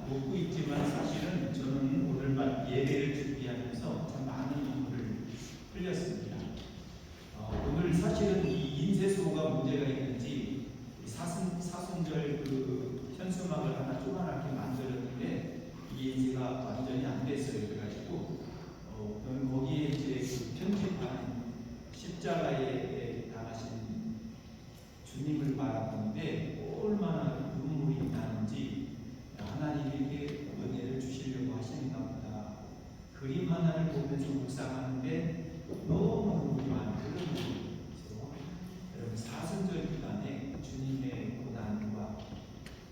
웃고 있지만 사실은 저는 오늘 예배를 준비하면서 참 많은 눈물을 흘렸습니다. 오늘 사실은 이 인쇄소가 문제가 있는지 사순절 그 현수막을 하나 조그맣게 만들었는데 이게 인쇄가 완전히 안 됐어요. 그래가지고 거기에 이제 그 편집한 십자가에 당하신 주님을 바라보는데 얼마나 눈물이 나는지 하나님에게 은혜를 주시려고 하시는가 보다. 그림 하나를 보면서 묵상하는데 너무 눈물이 많은 그런 눈물이죠. 여러분 사순절 기간에 주님의 고난과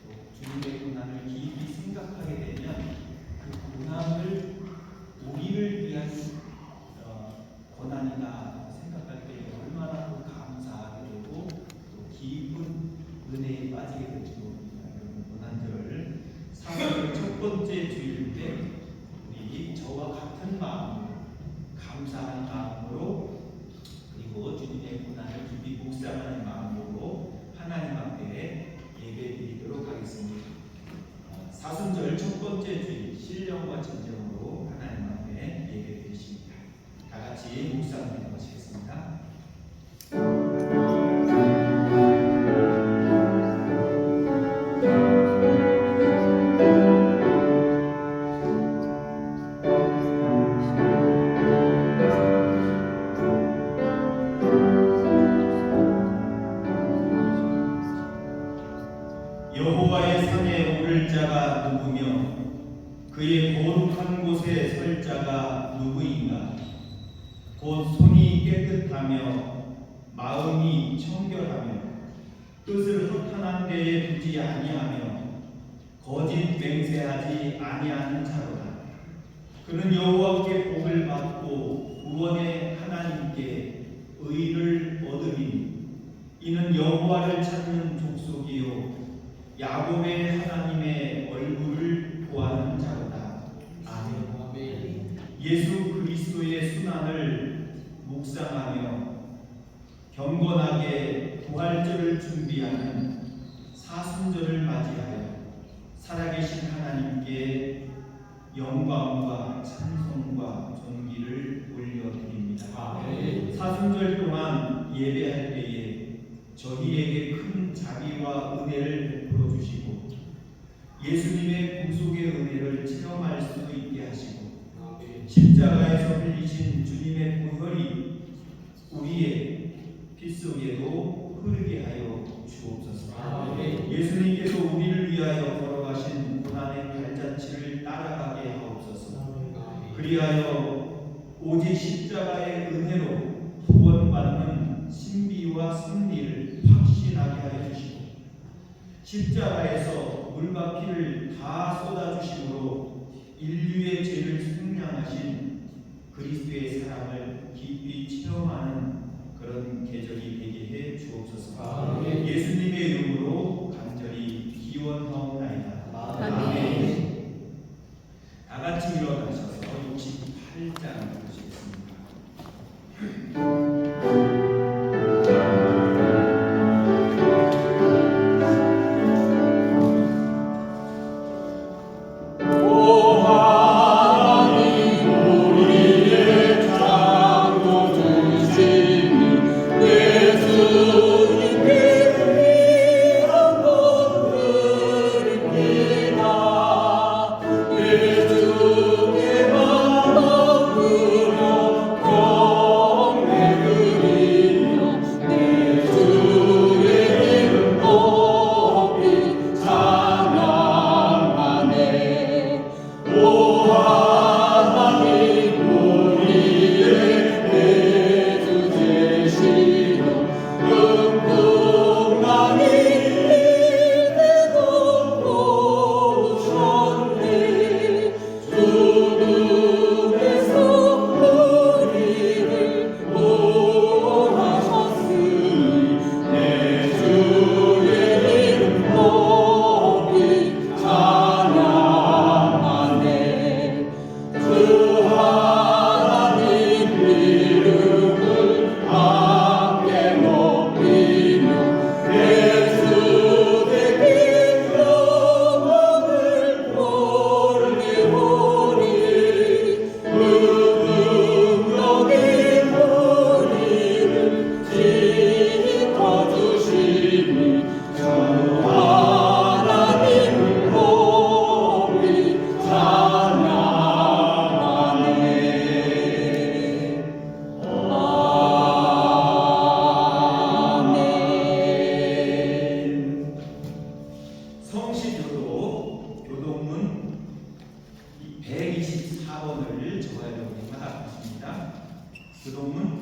또 주님의 고난을 깊이 생각하게 되면 그 고난을 우리를 위한 고난이다 생각할 때 얼마나 또 감사하게 되고 또 깊은 은혜에 빠지게 될지 모릅니다. 여러분 고난절을 3월 첫 번째 주일인데 우리 저와 같은 마음으로 감사하는 마음으로 그리고 주님의 고난을 깊이 묵상하는 마음으로 하나님 앞에 예배드리도록 하겠습니다. 사순절 첫 번째 주일 신령과 진정으로 하나님 앞에 예배드리십니다. 다 같이 묵상하도록 하시겠습니다. 여호와의 산에 오를 자가 누구며 그의 거룩한 곳에 설 자가 누구인가? 곧 손이 깨끗하며 마음이 청결하며 뜻을 허탄한 데에 두지 아니하며 거짓 맹세하지 아니하는 자로다. 그는 여호와께 복을 받고 구원의 하나님께 의를 얻으리니 이는 여호와를 찾는 족속이요 야곱의 하나님의 얼굴을 구하는 자로다. 아멘. 예수 그리스도의 순환을 묵상하며 경건하게 부활절을 준비하는 사순절을 맞이하여 살아계신 하나님께 영광과 찬송과 존귀를 올려드립니다. 아멘. 사순절 동안 예배할 때에 저희에게 큰 자비와 은혜를 베풀어 주시고 예수님의 구속의 은혜를 체험할 수 있게 하시고 십자가에서 흘리신 주님의 보혈이 우리의 피 속에도 흐르게 하여 주옵소서. 예수님께서 우리를 위하여 걸어가신 고난의 발자취를 따라가게 하옵소서. 그리하여 오직 십자가의 은혜로 구원받는 신비와 승리를 확신하게 하여 주시고 십자가에서 물과 피를 다 쏟아주심으로 인류의 죄를 속량하신 그리스도의 사랑을 깊이 체험하는 그런 계절이 되게 해 주옵소서. 예수님의 이름으로 간절히 기원하옵나이다. 아멘. 다 같이 일어나셔서 68장 보시겠습니다. 내 주께 만나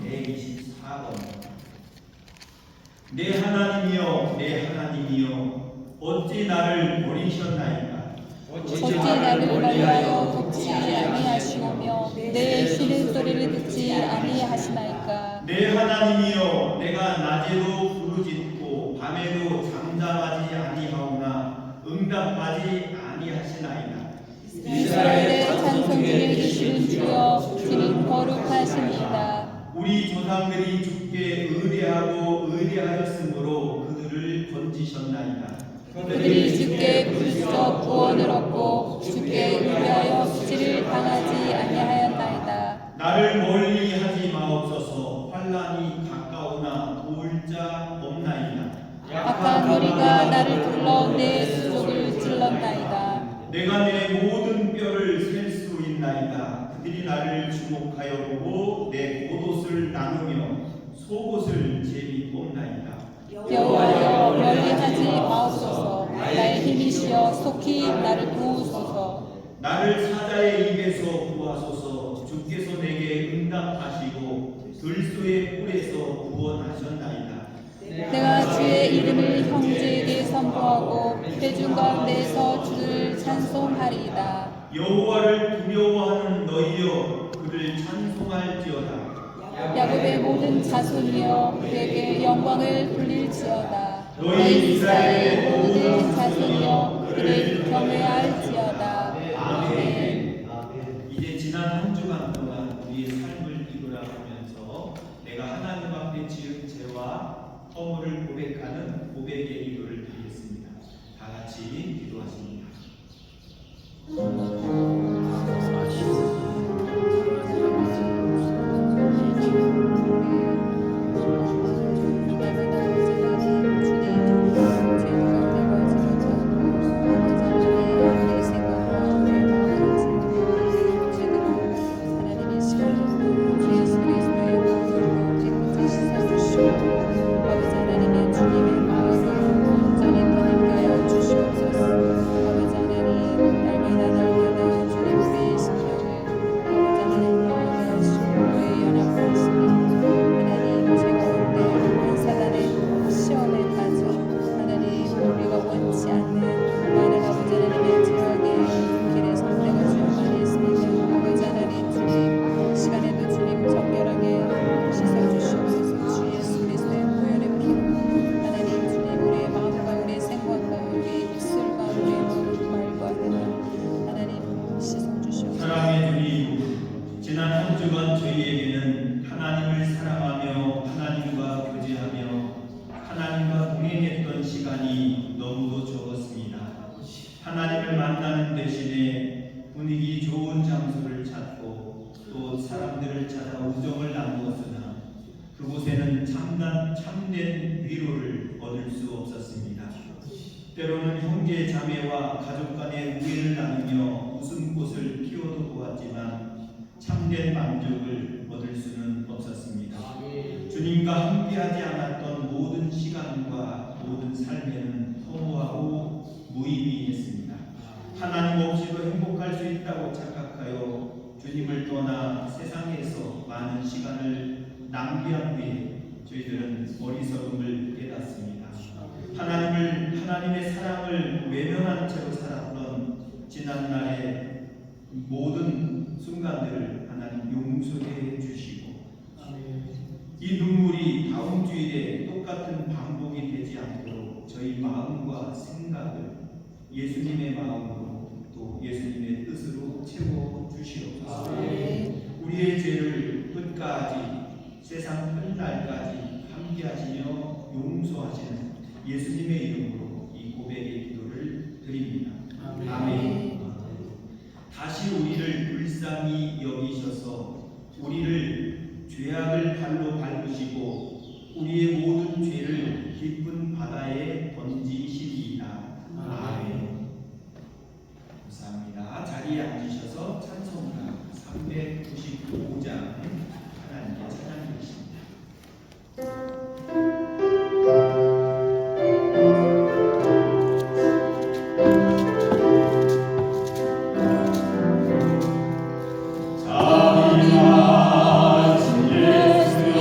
124번. 내 하나님이여 내 하나님이여 어찌 나를 버리셨나이까. 어찌 나를 멀리하여 돕지 아니하시오며 내 쉬는 소리를 듣지 아니하시나이까. 내 하나님이여 내가 낮에도 부르짖고 밤에도 잠잠하지 아니하오나 응답하지 아니하시나이다. 이스라엘의 찬송 중에 계시는 주여 주는 거룩하십니다. 우리 조상들이 주께 의뢰하였으므로 그들을 건지셨나이다. 그들이 주께 불써 구원을 얻고 주께 의뢰하여 수치를 당하지 아니하였나이다. 나를 멀리하지 마옵소서. 환난이 가까우나 도울 자 없나이다. 악한 머리가 나를 둘러 내 수족을 찔렀나이다. 내가 내 모든 뼈를 셀 수 있나이다. 그들이 나를 주목하여 보고 내 겉옷을 나누며 속옷을 제비 뽑나이다. 여호와여 멀리하지 마옵소서. 나의 힘이시여 속히 나를 도우소서. 나를 사자의 입에서 구하소서. 주께서 내게 응답하시고 들소의 뿔에서 구원하셨나이다. 내가 주의 이름을 형제에게 선포하고 회중 가운데서 주를 찬송하리이다. 여호와를 두려워하는 너희여 그를 찬송할지어다. 야곱의 모든 자손이여 그에게 영광을 돌릴지어다. 너희 이스라엘의 모든 자손이여 그를 경외할지어다. 아멘. 이제 지난 한 주간 동안 우리의 삶을 뒤돌아보면서 내가 하나님 앞에 지은 죄와 허물을 고백하는 고백의 기도를 드리겠습니다. 다 같이 기도하십니다. 하나님을 만나는 대신에 분위기 좋은 장소를 찾고 또 사람들을 찾아 우정을 나누었으나 그곳에는 참된 위로를 얻을 수 없었습니다. 때로는 형제 자매와 가족 간의 우애를 나누며 웃음꽃을 피워도 보았지만 참된 만족을 얻을 수는 없었습니다. 주님과 함께하지 않았던 모든 시간과 모든 삶에는 허무하고 무의미했습니다. 하나님 없이도 행복할 수 있다고 착각하여 주님을 떠나 세상에서 많은 시간을 낭비한 후에 저희들은 어리석음을 깨닫습니다. 하나님의 사랑을 외면한 채로 살았던 지난날의 모든 순간들을 하나님 용서해 주시고 이 눈물이 다음 주일에 똑같은 반복이 되지 않도록 저희 마음과 생각을 예수님의 마음으로 또 예수님의 뜻으로 채워 주시옵소서. 우리의 죄를 끝까지 세상 끝날까지 함께 하시며 용서하시는 예수님의 이름으로 이 고백의 기도를 드립니다. 아멘. 다시 우리를 불쌍히 여기셔서 우리를 죄악을 발로 밟으시고 우리의 모든 죄를 깊은 바다에 던지시리이다. 아멘. 감사합니다. 자리에 앉으셔서 찬송가 395장 하나님께 찬양드리십니다. 예수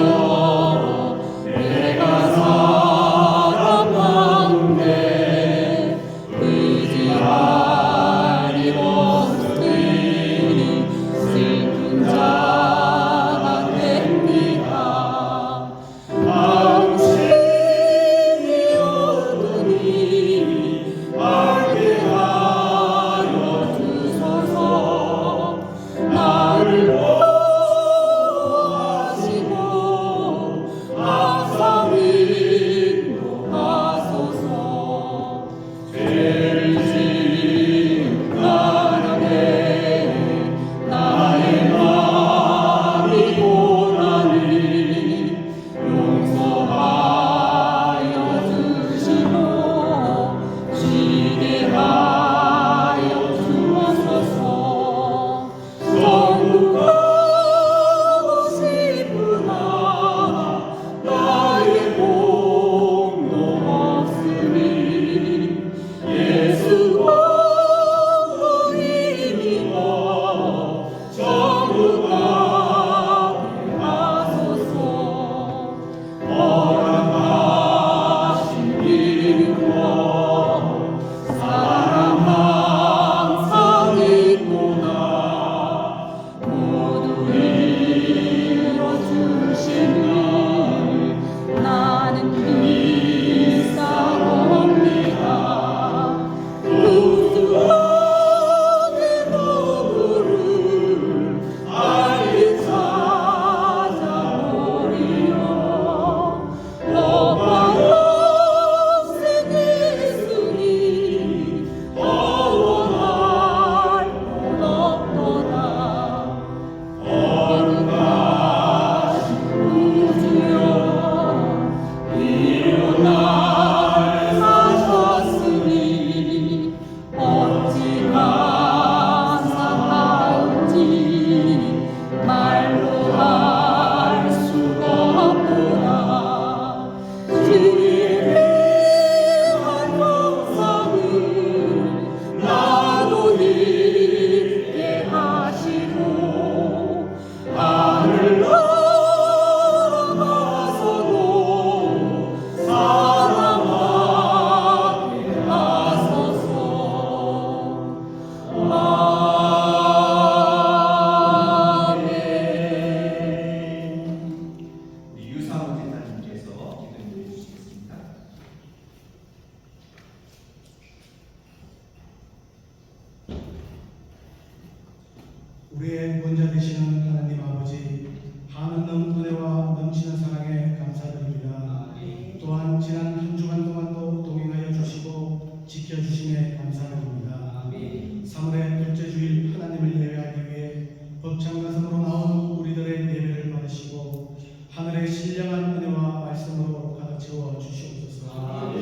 우리의 구원자 되시는 하나님 아버지, 한없는 은혜와 넘치는 사랑에 감사드립니다. 또한 지난 한 주간 동안도 동행하여 주시고 지켜주심에 감사드립니다. 3월의 둘째 주일 하나님을 예배하기 위해 법창 가슴으로 나온 우리들의 예배를 받으시고 하늘의 신령한 은혜와 말씀으로 가득 채워 주시옵소서.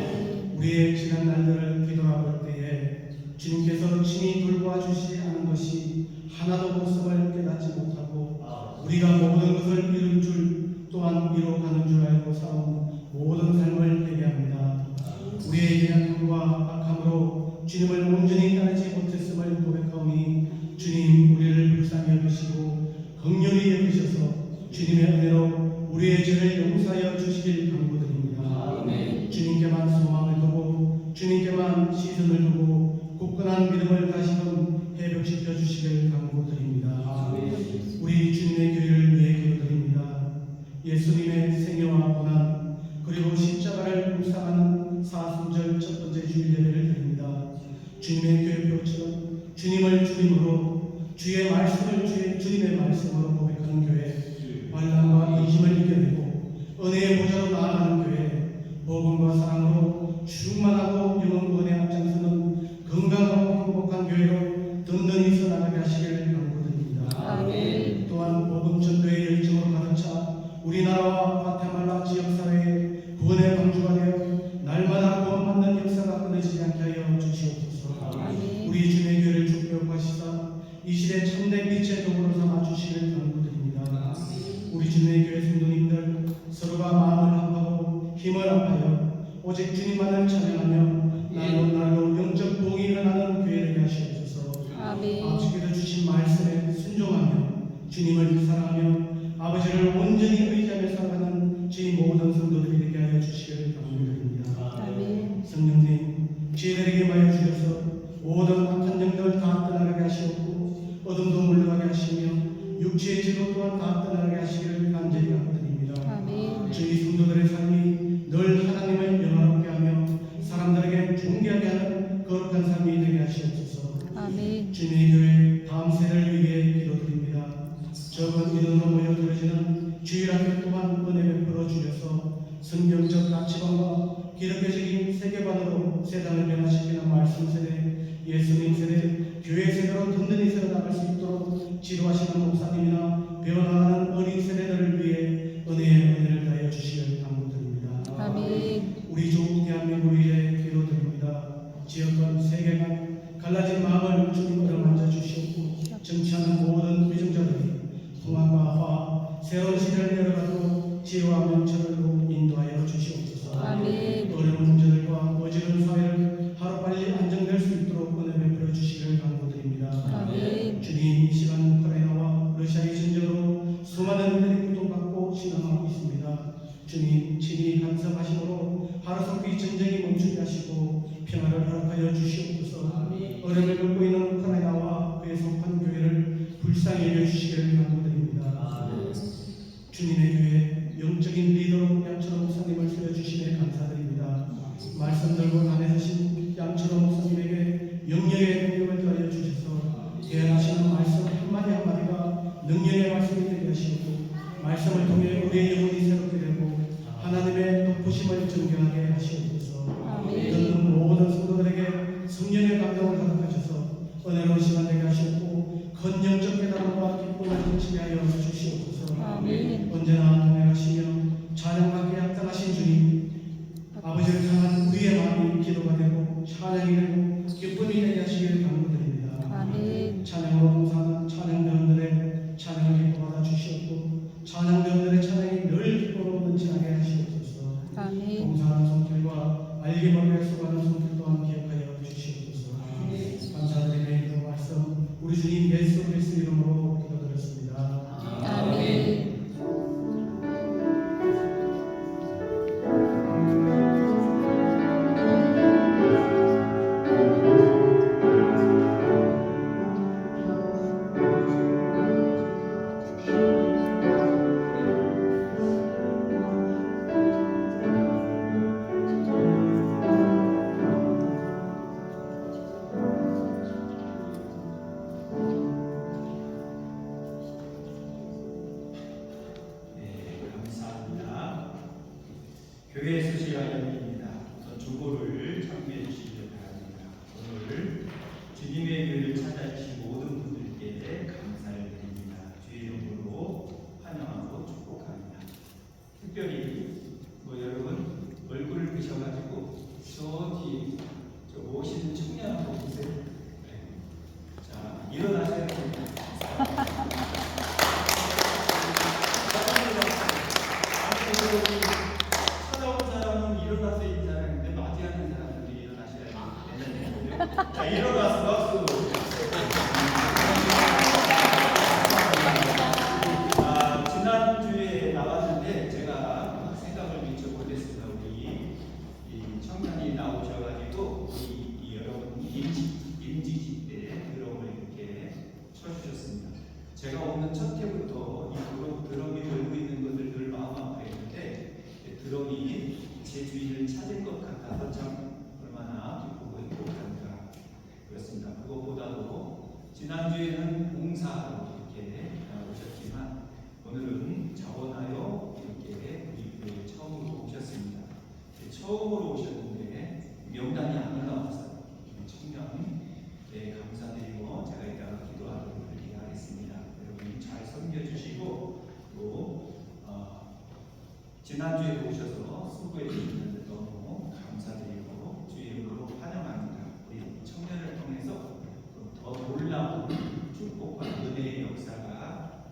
우리의 지난 날들을 뒤돌아볼 때에 주님께서 친히 돌보아주시지 않은 것이 하나도 없음을 깨닫지 못하고 우리가 모든 것을 이룰 줄 또한 이뤄가는 줄 알고 살아온 모든 삶을 회개합니다. 우리의 연약함과 악함으로 주님을 온전히 따르지 못했음을 고백하오니 주님 우리를 불쌍히 여기시고 긍휼히 여기셔서 주님의 은혜로 우리의 죄를 용서하여 주시길 간구드립니다. 주님께만 소망을 두고 주님께만 시선을 두고 굳건한 믿음을 다시금 회복시켜 주시길 간구드립니다. 우리 주님의 교회를 위해 기도드립니다. 예수님의 생애와 고난 그리고 십자가를 묵상하는 사순절 첫 번째 주일 예배를 드립니다. 주님의 교회표처럼 주님을 주님으로 주의 말씀을 주님의 말씀으로 고백하는 교회, 환난과 근심을 이겨내고 은혜의 보좌로 나아가는 교회, 복음과 사랑으로 충만하고 영원 은혜 앞장서는 건강하고 행복한 교회로 든든히 서나가게 하시길 간구드립니다. 또한 복음 전도의 열정으로 가득 차 우리나라와 과테말라 지역사회에 구원의 방주가 되어 날마다 구원받는 역사가 끊어지지 않게 하여 주시옵소서. 우리 주님의 교회를 축복하시사 이 시대 참된 빛의 도구로 삼아 주시길 간구드립니다. 우리 주님의 교회 성도님들 서로가 마음을 합하고 힘을 합하여 오직 주님만을 찬양하며 날로 영적 부흥이 일어나는 교회 되게 하시옵소서. 아버지께서 주신 말씀에 순종하며 주님을 사랑하며 아버지를 온전히 의지하며 살아가는 저희 모든 성도들이 되게 하여 주시기를 간구드립니다. 성령님 지혜들에게 마여 주셔서 모든 악한 영들 다 떠나가게 하시옵고 어둠도 물러가게 하시며 육체의 지도 또한 다 떠나가게 하시기를 간절히 간구드립니다. 저희 성도들의 삶이 늘 하나님을 영화롭게 하며 사람들에게 존귀하게 하는 거룩한 삶이 되게 하시옵소서. 주님의 교회 다음 세대를 위해 기도드립니다. 적은 인원으로 모여 들어지는 주일학교 또한 은혜 베풀어 주셔서 성경적 가치관과 기독교적인 세계관으로 세상을 변화시키는 말씀 세대, 예수님 세대, 교회 세대로 든든히 세워나갈 수 있도록 지도하시는 목사님이나 배워나가는 어린 세대들을 위해 은혜를 다하여 주시길 간구드립니다. 우리 조국 대한민국을 위해 기도드립니다. 지역과 세계관 갈라진 마음을 주님 어루만져 주시옵고 정치하는 모든 위정자들이 통합과 화합 새로운 시대를 열어가도록 지혜와 명철로 인도하여 주시옵소서. 어려운 문제들과 어지러운 사회를 하루빨리 안정될 수 있도록 은혜 베풀어 주시기를 간구드립니다. 주님 이 시간 우크라이나와 러시아의 전쟁으로 수많은 이들이 고통받고 신앙하고 있습니다. 주님 친히 간섭하심으로 하루속히 전쟁이 멈추게 하시고 평화를 허락하여 주시옵소서. 어려움을 겪고 있는 우크라이나와 그의 속한 교회를 불쌍히 여겨주시기를 간구드립니다. 주님의 교회 영적인 리더로 양철호 목사님을 세워주시에 감사드립니다. 말씀 들고 단에 서신 양철호 목사님에게 영령의 능력을 더하여 주셔서 대언하시는 말씀 한마디 한마디가 능력의 말씀이 되게 하시고 말씀을 통해 우리의 영혼이 새롭게 되고 하나님의 높으심을 존경하게 하시옵소서. 듣는 모든 성도들에게 성령의 감동을 가득하셔서 은혜로운 시간 되게 하시옵고 큰 영적 깨달음과 기쁨을 넘치게 하여 주시옵소서. 언제나 동행하시며 찬양받기에 합당하신 주님, 아버지를 향한 우리의 마음이 기도가 되고 찬양이 되고 기쁨이 되게 하시기를 간구드립니다. 찬양으로 동사하는 찬양대원들의 찬양을 기뻐받아 주시옵고 찬양대원들의 찬양이 늘 기쁨으로 넘치게 하시옵소서. 동사하는 손길과 알게모르게 속하는 손길 또한 기억하여 주시옵소서. 감사드리며 이 말씀 우리 주님 예수 그리스도 이름으로 기도드렸습니다. 교회를 찾아주신 모든 분들께 감사를 드립니다. 주의 이름으로 환영하고 축복합니다. 특별히 여러분 얼굴을 끄셔가지고 저 뒤에 저 모시는 청년 한번 보세요. 네. 자, 일어나셔야 됩니다. 찾아온 사람은 일어나서 인사하는데 맞이하는 사람들이 일어나셔야 되는데 자, 일어나서 박수. 지난주에 나왔는데 제가 생각을 미처 못했습니다. 우리 이 청년이 나오셔가지고 이 여러분 임직직 때 드럼을 이렇게 쳐주셨습니다. 제가 오늘 첫 해부터 이 드럼이 들고 있는 것을 늘 마음 아파했는데 드럼이 제 주인을 찾은 것 같아서 참 얼마나 기쁘고 행복한가 그렇습니다. 그것보다도 지난주에는 봉사로 이렇게 오셨지만 오늘은 자원하여 이렇게 우리 교회에 처음으로 오셨습니다. 처음으로 오셨는데 명단이 안 나왔어요. 청년에 감사드리고 제가 이따가 기도하도록 그렇게 하겠습니다. 여러분 잘 섬겨주시고 또 지난주에 오셔서 수고해 주시는데 너무 감사드리고 주의 이름으로 환영합니다. 우리 청년을 통해서 더 놀라운 축복과 은혜의 역사가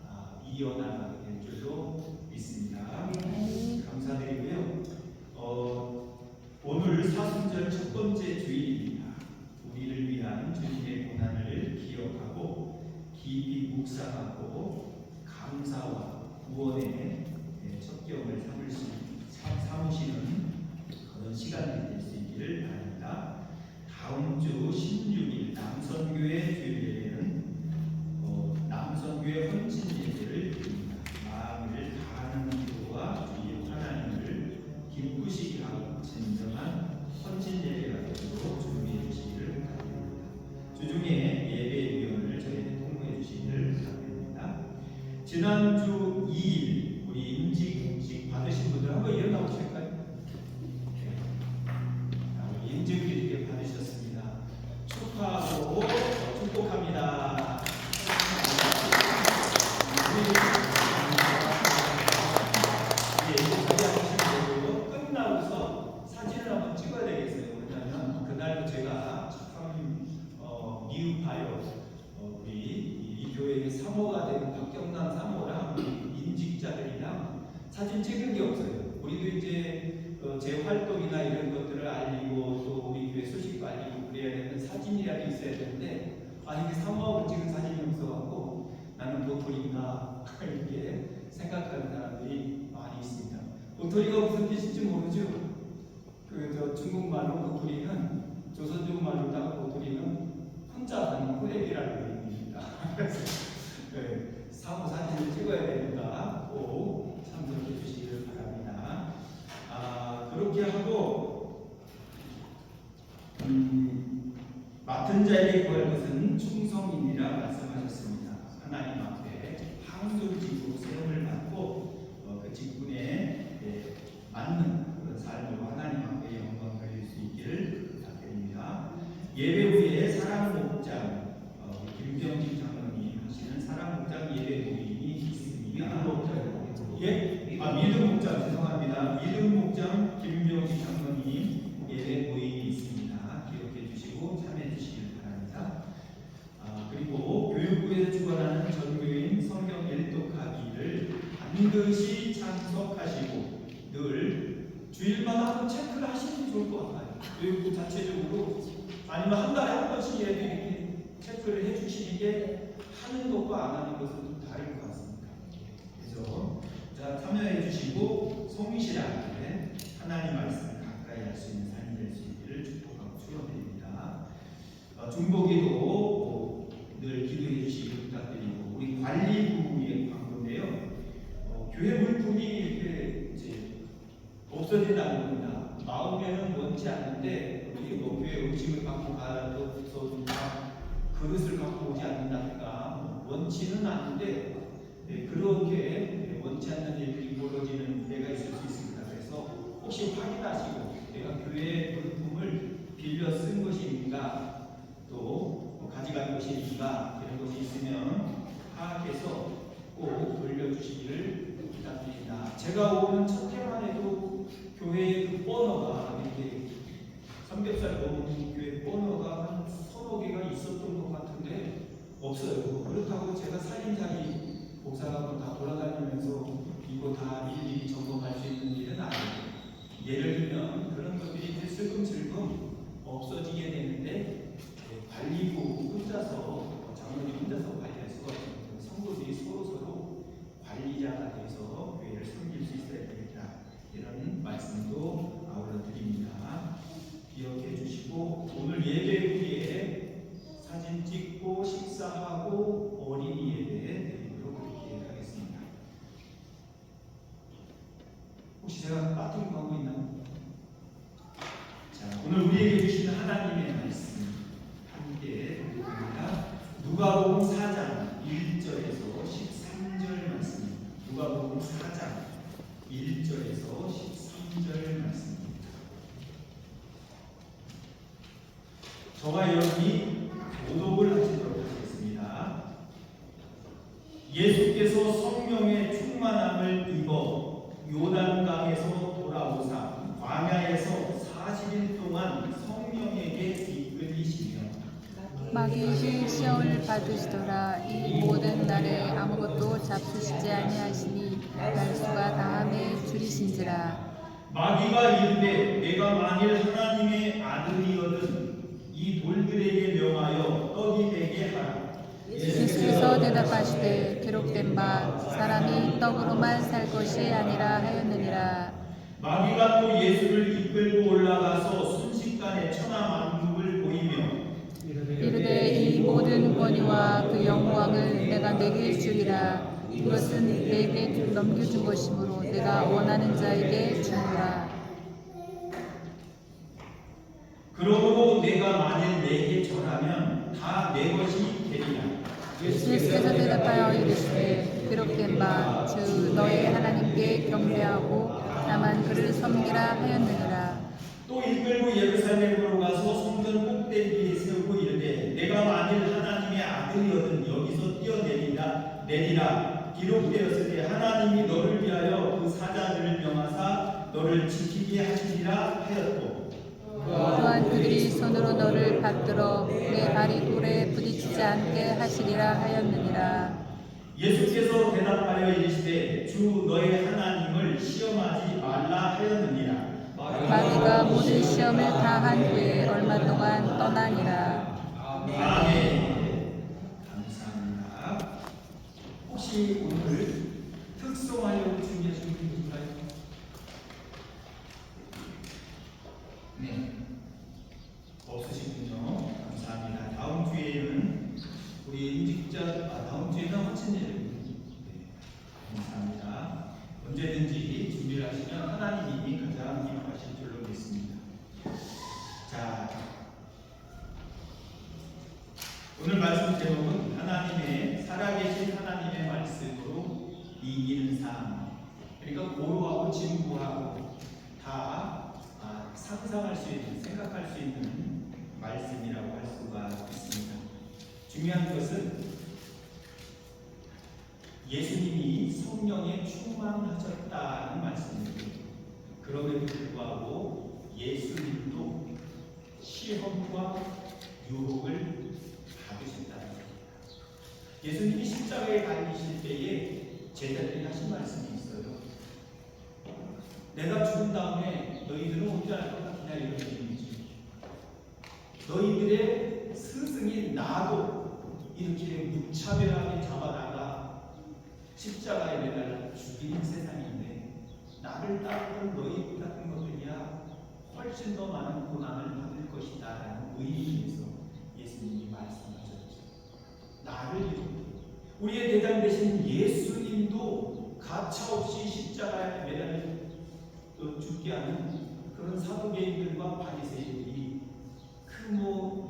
이어나가게 될 줄로 믿습니다. 감사드리고요. 오늘 사순절 첫 번째 주일입니다. 우리를 위한 주님의 고난을 기억하고 깊이 묵상하고 감사와 구원의 첩경을 삼으시는 그런 시간이 될 수 있기를 바랍니다. 다음 주 16일 남선교회 주일에는 남선교회 헌신 예배를 드립니다. 마음을 다하는 기도와 주의 하나님을 기쁘시게 하고 진정한 헌신 예배가 되도록 준비해 주시기를 바랍니다. 주중에 예배 위원을 저희에게 통보해 주시기를 부탁드립니다. 지난주 2일 우리 임직 받으신 분들 한번 일어나 보실까요? 인증을 이렇게 받으셨습니다. 축하하고 축복합니다. 끝나고서 사진을 한번 찍어야 되겠어요. 왜냐하면 그날 제가 참 미흡하여 우리 이 교회의 사모가 되는 박경남 사모랑 우리 임직자들이랑 사진 찍은 게 없어요. 우리도 이제 제 활동이나 이런 것들을 알리고 또 우리 교회 소식도 알리고 그래야 되는 사진이라도 있어야 되는데 이게 사모하고 찍은 사진이 없어갖고 나는 도토리인가 이렇게 생각하는 사람들이 많이 있습니다. 도토리가 무슨 뜻인지 모르죠? 저 중국말로 도토리는 조선족 말로다가 도토리는 혼자 사는 호랩이라는 의미입니다. 네, 사모 사진을 찍어야 되니까 꼭 참석해 주시기를 바랍니다. 그렇게 하고 맡은 자에게 구할 것은 충성이니라 말씀하셨습니다. 하나님 앞에 항술직으로 세움을 받고 그 직분에 맞는 그런 삶으로 하나님 앞에 영광 돌릴 수 있기를 부탁드립니다. 예배 후에 사랑 목장 김병직 장로님 하시는 사랑 목장 예배 모임이 있습니다. 믿음 목장 죄송합니다. 믿음 목장 김병직 장로님 예배 모임이 있습니다. 기억해 주시고 참여해 주시길 바랍니다. 그리고 교육부에서 주관하는 전교인 성경 일독하기를 반드시 참석하시고 늘 주일마다 한번 체크를 하시는 게 좋을 것 같아요. 교육부 자체적으로 아니면 한 달에 한 번씩이라도 이렇게 체크를 해주시는 게 하는 것과 안 하는 것은 좀 다를 것 같습니다. 그래서 참여해 주시고 성실하게 하나님 말씀을 가까이 할 수 있는 삶이 될 수 있기를 축복하고 축원드립니다. 중보기도 늘 기도해 주시기 부탁드리고 우리 관리부의 광고인데요. 교회 물품이 이렇게 이제 없어진다는 겁니다. 마음에는 원치 않는데 우리 교회 음식을 갖고 가서 그릇을 갖고 오지 않는다든가 원치는 않는데 그렇게 원치 않는 일들이 벌어지는 때가 있을 수 있습니다. 그래서 혹시 확인하시고 내가 교회 물품을 빌려 쓴 것인가 또 가져갈 곳이 있는가 이런 것이 있으면 파악해서 꼭 돌려주시기를 부탁드립니다. 제가 오는 첫 해만 해도 교회의 그 번호가 이렇게 삼겹살 먹는 교회 번호가 한 서너 개가 있었던 것 같은데 없어요. 그렇다고 제가 살림살이 목사하고 다 돌아다니면서 이거 다 일일이 점검할 수 있는 일은 아니에요. 예를 들면 그런 것들이 이제 슬금슬금 없어지게 되는데 관리부 혼자서 장로님 혼자서 관리할 수가 없어요. 성도들이 서로 관리자가 돼서 교회를 섬길 수 있어야 되겠다. 이런 말씀도 아울러 드립니다. 기억해 주시고 오늘 예배 후에 사진 찍고 식사하고 어린이 예배 드리도록 그렇게 하겠습니다. 혹시 제가 빠뜨린 거 하고 있나요? 자, 오늘 우리에게 주신 하나님의 말씀 함께 드립니다. 누가복음 4장 1절에서 13절 말씀입니다. 누가복음 4장 1절에서 13절 말씀입니다. 저와 여러분이 교독을 하시도록 하겠습니다. 예수께서 성령의 충만함을 입어 요단강에서 돌아오사 광야에서 40일 동안 성령에게 이끌리시며 마귀에게 시험을 받으시더라. 이 모든 날에 아무것도 잡수시지 아니하시니 날수가 다함에 줄이신지라. 마귀가 이르되 내가 만일 하나님의 아들이거든 이 돌들에게 명하여 떡이 되게 하라. 예수께서 대답하시되 기록된 바 사람이 떡으로만 살 것이 아니라 하였느니라. 마귀가 또 예수를 이끌고 올라가서 순식간에 천하 만국을 보이며 이르되 이 모든 권위와 그 영광을 내가 내게 주리라. 이것은 내게 넘겨준 것이므로 내가 원하는 자에게 주리라. 그러므로 내가 만일 내게 절하면 다 내 것이 되리라. 예수께서 대답하여 이르시되 기록된 바 주 너의 하나님께 경배하고 다만 그를 섬기라 하였느니라. 또 이끌고 예루살렘으로 가서 성전 꼭대기에 세우고 이르되 내가 만일 하나님의 아들이거든 여기서 뛰어내리라. 기록되었으되 하나님이 너를 위하여 그 사자들을 명하사 너를 지키게 하시리라 하였고 또한 그들이 손으로 너를 받들어 내 발이 돌에 부딪히지 않게 하시리라 하였느니라. 예수께서 대답하여 이르시되 주 너의 하나님을 시험하지 말라 하였느니라. 마귀가 모든 시험을 다 한 후에 얼마 동안 떠나니라. 아멘. 감사합니다. 혹시 오늘 특송하려고 준비하신 분이 계신가요? 네. 없으시군요. 감사합니다. 다음 주에는 우리 임직자, 다음 주에는 헌신일. 네. 감사합니다. 언제든지 준비를 하시면 하나님이 가장 기뻐하실 줄로 믿습니다. 자, 오늘 말씀 제목은 하나님의 살아계신 하나님의 말씀으로 이기는 삶. 그러니까 고로하고 진부하고 다 상상할 수 있는, 생각할 수 있는 말씀이라고 할 수가 있습니다. 중요한 것은 예수님이 성령에 충만하셨다는 말씀입니다. 그럼에도 불구하고 예수님도 시험과 유혹을 받으셨다는 겁니다. 예수님이 십자가에 달리실 때에 제자들이 하신 말씀이 있어요. 내가 죽은 다음에 너희들은 어디 할 것 같으냐 이런 얘기지. 너희들의 스승인 나도 이렇게 무차별하게 잡아다가 십자가에 매달려 죽이는 세상인데 나를 따르던 너희 같은 것들이야 훨씬 더 많은 고난을 받을 것이다 라는 의미에서 예수님이 말씀하셨죠. 나를 우리의 대장 되신 예수님도 가차없이 십자가에 매달려 죽게 하는 그런 사도계인들과 바리새인들이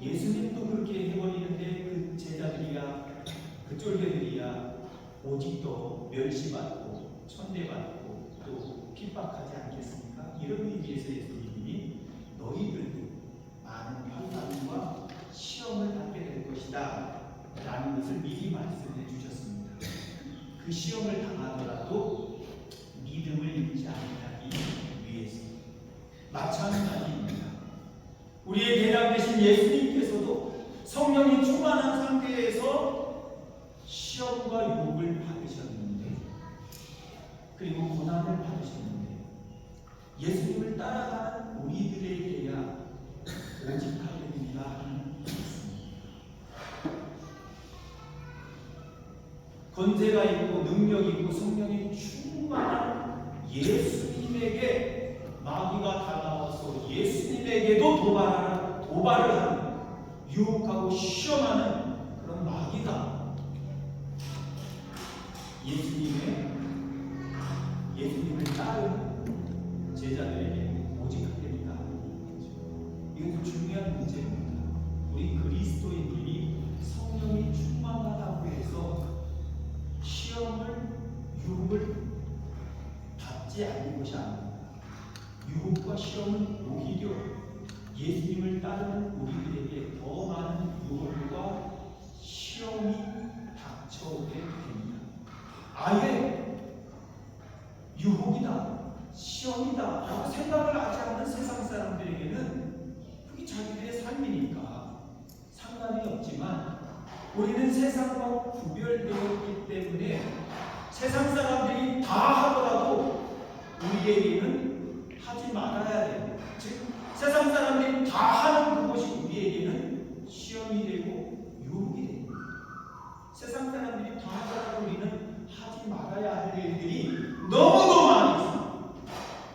예수님도 그렇게 해버리는데 그 제자들이야 그 쫄개들이야 오직 더 멸시받고 천대받고 또 핍박하지 않겠습니까? 이런 의미에서 예수님이 너희들도 많은 환난과 시험을 받게 될 것이다 것이다 라는 것을 미리 말씀해 주셨습니다. 그 시험을 당하더라도 믿음을 잃지 않기 위해서. 마찬가지입니다. 우리의 대장 되신 예수님께서도 성령이 충만한 상태에서 시험과 유혹을 받으셨는데, 그리고 고난을 받으셨는데, 예수님을 따라가는 우리들에게야 오직 하느님이라 하는 말씀입니다. 권세가 있고 능력이 있고 성령이 충만한 예수님에게 마귀가 다가와서 예수님에게도 도발을 하는, 유혹하고 시험하는 그런 마귀가 예수님을 따르는 제자들에게 오직 하느님이라 하는 거죠. 이것도 중요한 문제입니다. 우리 그리스도인들이 성령이 충만하다고 해서 시험을, 유혹을 받지 않는 것이 아닙니다. 유혹과 시험은 오히려 예수님을 따르는 우리들에게 더 많은 유혹과 시험이 닥쳐오게 됩니다. 아예 유혹이다, 시험이다 라고 생각을 하지 않는 세상 사람들에게는 그게 자기들의 삶이니까 상관이 없지만, 우리는 세상과 구별되었기 때문에 세상 사람들이 다 하더라도 우리에게는 하지 말아야 됩니다. 즉 세상 사람들이 다 하는 그것이 우리에게는 시험이 되고 유혹이 됩니다. 세상 사람들이 다 하더라도 우리는 하지 말아야 할 일들이 너무너무 많이 있습니다.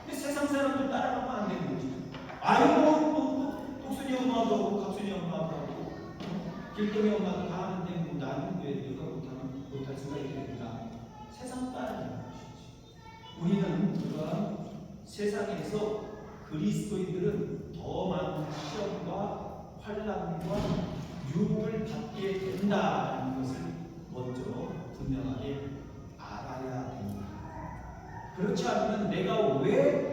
근데 세상 사람들 따라가면 안 되는 거죠. 아이고, 독순이 엄마도 하고 갑순이 엄마도 하고 길동이 엄마도 다 하는데 나는 왜 내가 못할 수가 있겠는가? 세상 따르는 것이지. 우리는 그러한 세상에서 그리스도인들은 더 많은 시험과 환난과 유혹을 받게 된다는 것을 먼저 분명하게 알아야 됩니다. 그렇지 않으면 내가 왜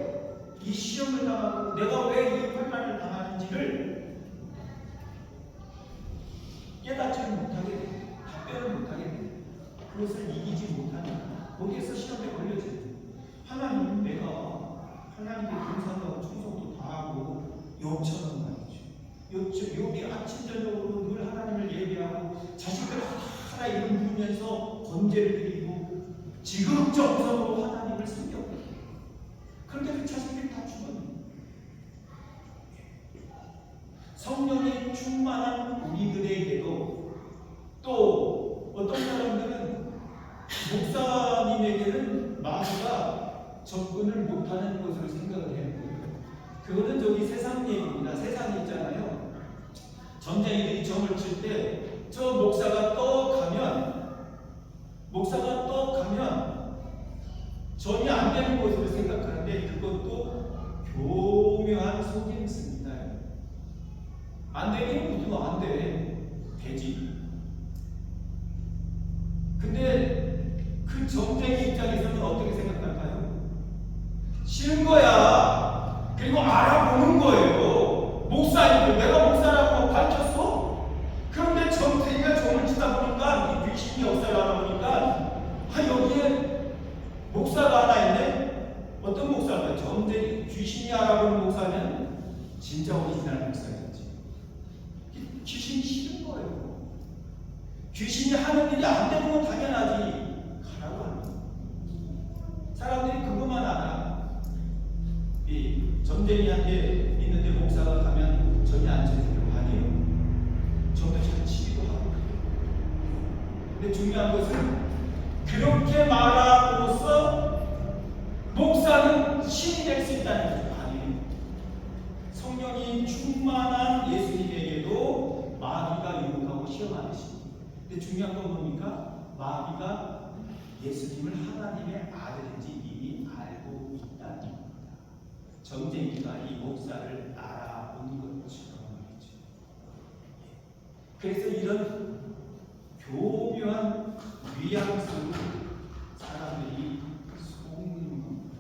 이 시험을 당하고 내가 왜 이 환난을 당하는지를 깨닫지를 못하게 됩니다. 답변을 못하게 됩니다. 그것을 이기지 못하니까 거기에서 시험에 걸려져요. 하나님, 내가 하나님의 동산하고 충성도 다하고 욥처럼 말이죠. 욥이 아침 저녁으로 늘 하나님을 예배하고 자식들 하나 이루면서 번제를 드리고 지극정성으로 하나님을 섬겼고, 그런데 그 자식들이 다 죽었네요. 성령이 충만한 우리들에게도 또 어떤 사람들은 목사님에게는 마귀가 접근을 못하는 것으로 생각을 해요. 그거는 저기 세상 얘기입니다. 세상에 있잖아요. 전쟁이들이 점을 칠 때 저 목사가 가면 전이 안 되는 것으로 생각하는데, 그것도 교묘한 속임수입니다. 안 되긴 무슨 안 돼. 되지. 근데 그 점쟁이 입장에서는 어떻게 생각할까요? 싫은 거야. 그리고 알아보는 거예요. 목사니까 내가 목사라고 밝혔어? 그런데 점쟁이가 점을 치다 보니까 이 귀신이 역사를 알아보니까 여기에 목사가 하나 있네? 어떤 목사가? 점쟁이 귀신이 알아보는 목사면 진짜 오리지널 목사였지. 귀신이 싫은 거예요. 귀신이 하는 일이 안 되는 건 당연하지. 가라고 하는 거예요. 사람들이 그것만 알아. 이 점쟁이한테 있는데 목사가 가면 전혀 안 쳐주려고 하네요. 점도 잘 치기도 하고 그래요. 근데 중요한 것은 그렇게 말함으로써 목사는 신이 될 수 있다는 것이 아니에요. 성령이 충만한 예수님에게도 마귀가 유혹하고 시험하듯이. 근데 중요한 건 뭡니까? 마귀가 예수님을 하나님의 아들인지 이미 알고 있다는 겁니다. 점쟁이가 이 목사를 알아본 것처럼 말이죠. 그래서 이런 교묘한 뉘앙스로 사람들이 속는 겁니다.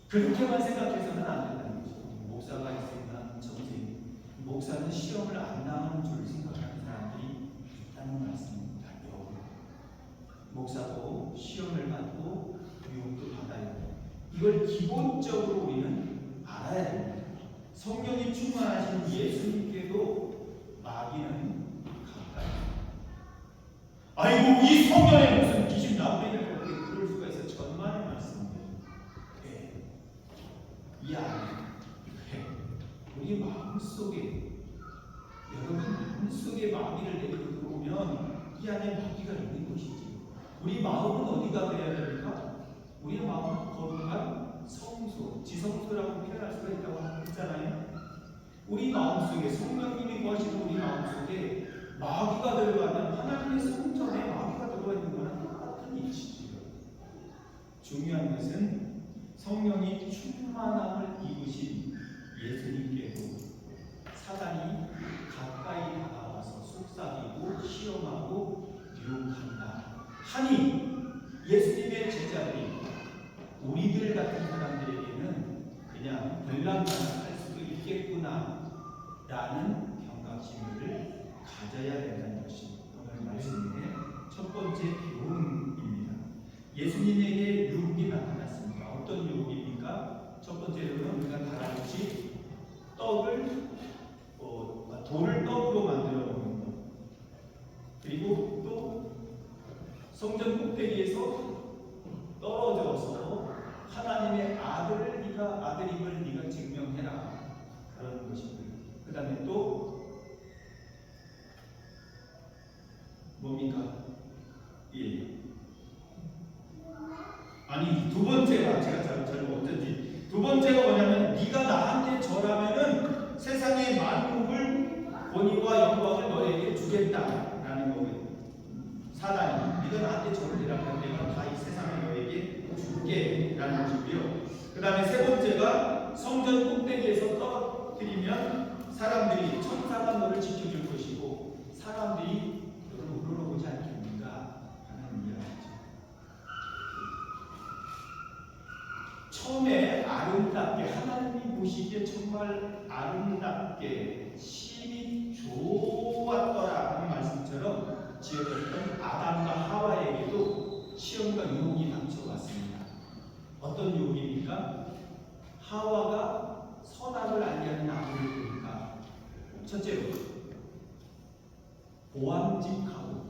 그렇게만 생각해서는 안 된다는 거죠. 목사가 있으니까 점쟁이. 목사는 시험을 안 나오는 줄 생각하는 사람들이 있다는 말씀입니다. 목사도 시험을 받고 유혹도 받아요. 이걸 기본적으로 우리는 알아야 됩니다. 성령이 충만하신 예수님께도 마귀는 가까이. 아이고 이 성경에 무슨 귀신 나오니까 그렇게 그럴 수가 있어. 전만의 말씀입니다. 네. 이 안에 우리 마음속에 여러분 마음속에 마귀를 내리고 들어오면 이 안에 마귀가 있는 것이지. 우리 마음은 어디가 돼야 됩니까? 우리의 마음은 거룩한 성소, 지성소라고 표현할 수가 있다고 했잖아요. 우리 마음속에 성령님이 거하시는 우리 마음속에 마귀가 들어가면 하나님의 성전에 마귀가 들어가 있는 거랑 똑같은 이치죠. 중요한 것은 성령이 충만함을 입으신 예수님께도 사단이 가까이 다가와서 속삭이고 시험하고 유혹한다 하니 예수님의 제자들이 우리들 같은 사람들에게는 그냥 별난만을 할 수도 있겠구나 라는 경각심을 가져야 된다는 것이 오늘 말씀의 첫 번째 교훈입니다. 예수님에게 유혹이 나타났습니다. 어떤 유혹입니까? 첫 번째로는 우리가 다 알듯이 돌을 떡으로 만들어 먹는 것, 그리고 또 성전 꼭대기에서 떨어져서 하나님의 아들임을 네가 증명해라 그런 것이고요. 그 다음에 또 뭡니까? 예. 아니 두 번째가 제가 잘 어쩐지 두 번째가 뭐냐면 네가 나한테 절하면은 세상의 만국을 권위와 영광을 너에게 주겠다라는 거예요. 사단이 네가 나한테 절을 해라 내가 다 이 세상을 너에게 줄게라는 것이고요. 그 다음에 세 번째가 성전 꼭대기에서 떨어뜨리면 사람들이 천사가 너를 지켜줄 것이고 사람들이 너를 우러러보지 않겠는가 하는 이야기죠. 처음에 아름답게 하나님이 보시기에 정말 아름답게 심이 좋았더라 하는 말씀처럼 지어졌던 아담과 하와에게도 시험과 유혹이 닥쳐왔습니다. 어떤 유혹입니까? 하와가 선악을 알게 하는 나무를 보니까 첫째로 먹음직하고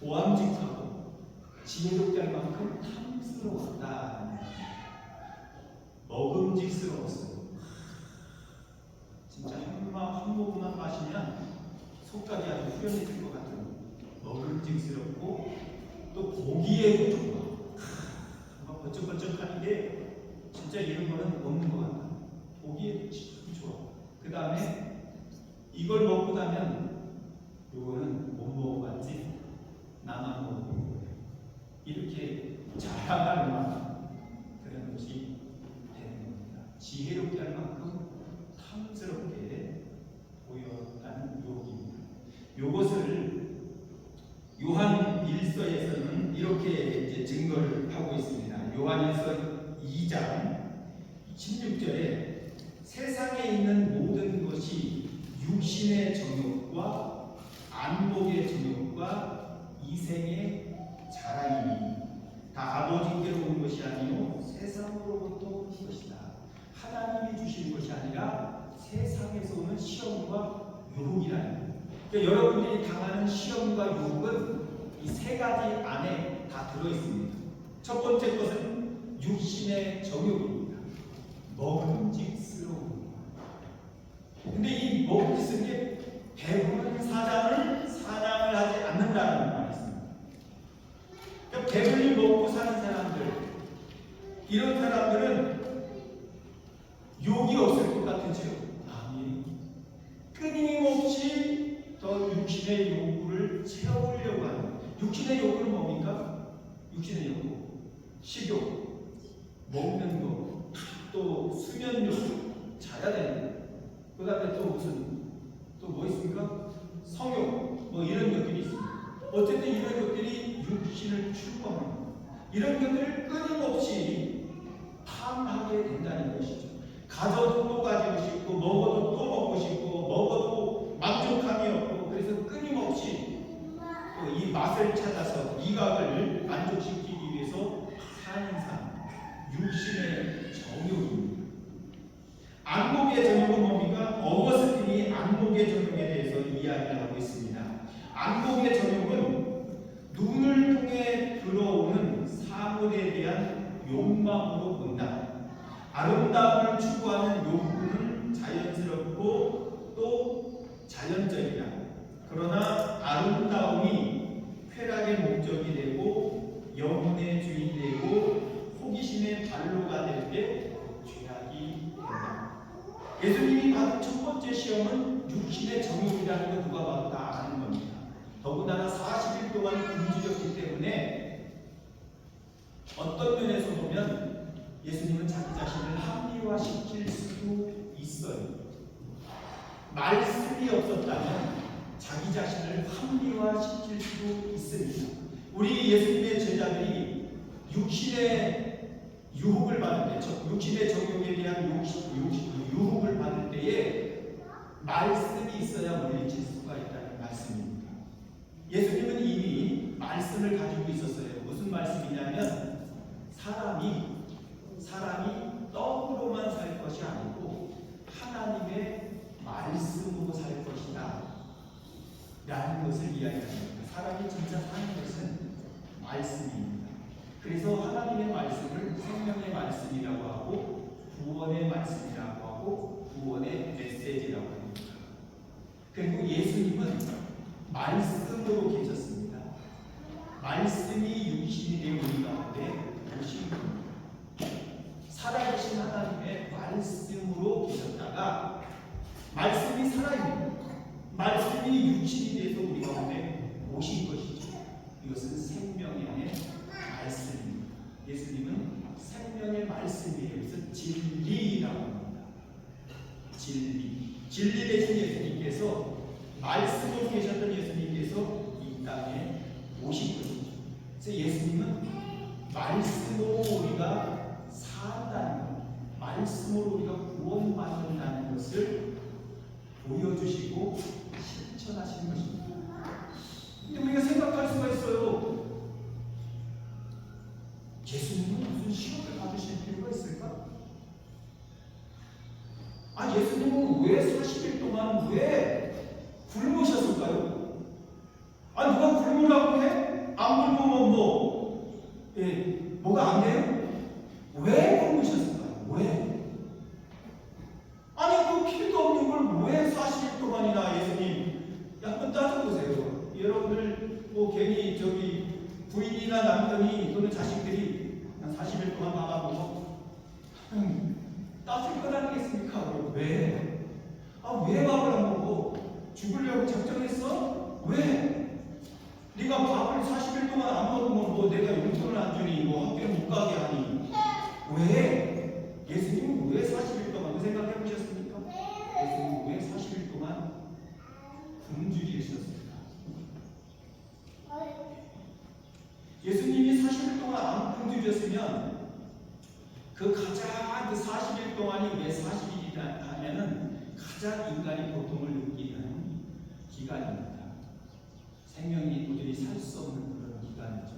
보암직하고 지혜롭게 할 만큼 탐스러웠다. 먹음직스러웠어요. 진짜 한 모금만 마시면 속까지 아주 후련해질 것 같은 먹음직스럽고 또 보기에도 좋아. 막 번쩍번쩍하는 게 진짜 이런 거는 없는 것 같아. 보기에도 참 좋아. 그 다음에 이걸 먹고 나면 요거는 못 먹어봤지 나만 먹어보고 이렇게 자랑하는 그런 것이 되는 겁니다. 지혜롭게 할 만큼 탐스럽게 보였다는 유혹입니다. 요것을 요한 1서에서는 이렇게 이제 증거를 하고 있습니다. 요한 1서 2장 16절에 세상에 있는 모든 것이 육신의 정욕과 안목의 정욕과 이생의 자랑이니 다 아버지께로 온 것이 아니요 세상으로부터 온 것이다. 하나님이 주시는 것이 아니라 세상에서 오는 시험과 유혹이라는 거예요. 그러니까 여러분들이 당하는 시험과 유혹은 이 세 가지 안에 다 들어있습니다. 첫 번째 것은 육신의 정욕입니다. 먹음직스러움. 근데 이 먹음직스러운 게 배부른 사람을 사냥을 하지 않는다는 말이 있습니다. 그러니까 배불리 먹고 사는 사람들, 이런 사람들은 욕이 없을 것 같으죠? 아니, 끊임없이 더 육신의 욕구를 채우려고 하는 거예요. 육신의 욕구는 뭡니까? 육신의 욕구, 식욕, 먹는 거, 또 수면욕, 자야 되는 거, 그 다음에 또 또 뭐 있습니까? 성욕, 뭐 이런 것들이 있습니다. 어쨌든 이런 것들이 육신을 출범합니다. 이런 것들을 끊임없이 탐하게 된다는 것이죠. 가져도 또 가지고 싶고 먹어도 또 먹고 싶고 먹어도 만족함이 없고 그래서 끊임없이 또 이 맛을 찾아서 미각을 만족시키기 위해서 사는 삶, 육신의 정욕입니다. 안목의 정욕은 뭡니까? 어거스틴이 안목의 정욕에 대해서 이야기를 하고 있습니다. 안목의 정욕은 눈을 통해 들어오는 사물에 대한 욕망으로 본다. 아름다움을 추구하는 욕구는 자연스럽고 또 자연적이다. 그러나 아름다움이 쾌락의 목적이 되고 영혼의 주인이 되고 호기심의 발로가 될 때 죄악이 된다. 예수님이 받은 첫 번째 시험은 육신의 정욕이라는 거 누가 봐도 다 아는 겁니다. 더군다나 40일 동안 굶주렸기 때문에 어떤 면에서 보면 예수님은 자기 자신을 합리화시킬 수도 있어요. 말씀이 없었다면 자기 자신을 합리화시킬 수도 있습니다. 우리 예수님의 제자들이 육신의 유혹을 받을 때, 육신의 정욕에 대한 유혹을 받을 때에 말씀이 있어야 물리칠 수가 있다는 말씀입니다. 예수님은 이미 말씀을 가지고 있었어요. 무슨 말씀이냐면 사람이 떡으로만 살 것이 아니고 하나님의 말씀으로 살 것이다 라는 것을 이야기합니다. 사람이 진짜 사는 것은 말씀입니다. 그래서 하나님의 말씀을 생명의 말씀이라고 하고 구원의 말씀이라고 하고 구원의 메시지라고 합니다. 그리고 예수님은 말씀으로 계셨습니다. 말씀이 육신이 된 우리 가운데 오신 분입니다. 살아계신 하나님의 말씀으로 계셨다가 말씀이 살아있는 말씀이 육신이 돼서 우리 가운데 오신 것이죠. 이것은 생명의 말씀입니다. 예수님은 생명의 말씀이에요. 그래서 진리라고 합니다. 진리 되신 예수님께서 말씀으로 계셨던 예수님께서 이 땅에 오신 것이죠. 그래서 예수님은 말씀으로 우리가 산다는 것, 말씀으로 우리가 구원받는다는 것을 보여주시고 실천하시는 것입니다. 근데 우리가 생각할 수가 있어요. 예수님은 무슨 시험을 받으실 필요가 있을까? 예수님은 왜 40일 동안 왜 굶으셨을까요? 누가 굶으라고 해? 안 굶으면 뭐가 안 돼요? 왜 굶으셨을까요? 왜? 그 필요도 없는 걸 왜 40일 동안이나 예수님 한번 따져보세요. 여러분들 괜히 부인이나 남편이 또는 자식들이 40일 동안 나가보고 따질 건 아니겠습니까? 왜? 왜 밥을 안 먹고 죽으려고 작정했어? 왜? 네가 밥을 40일 동안 안 먹으면 내가 용돈을 안 주니 학교에 못 가게 하니 왜? 예수님은 왜 40일 동안 생각해 보셨습니까? 예수님은 왜 40일 동안 굶주리셨습니까? 예수님이 40일 동안 안 굶주렸으면 그 40일 동안이 왜 40일이냐 하면은 가장 인간이 고통을 느끼는 기간입니다. 생명이 도저히 살 수 없는 그런 기간이죠.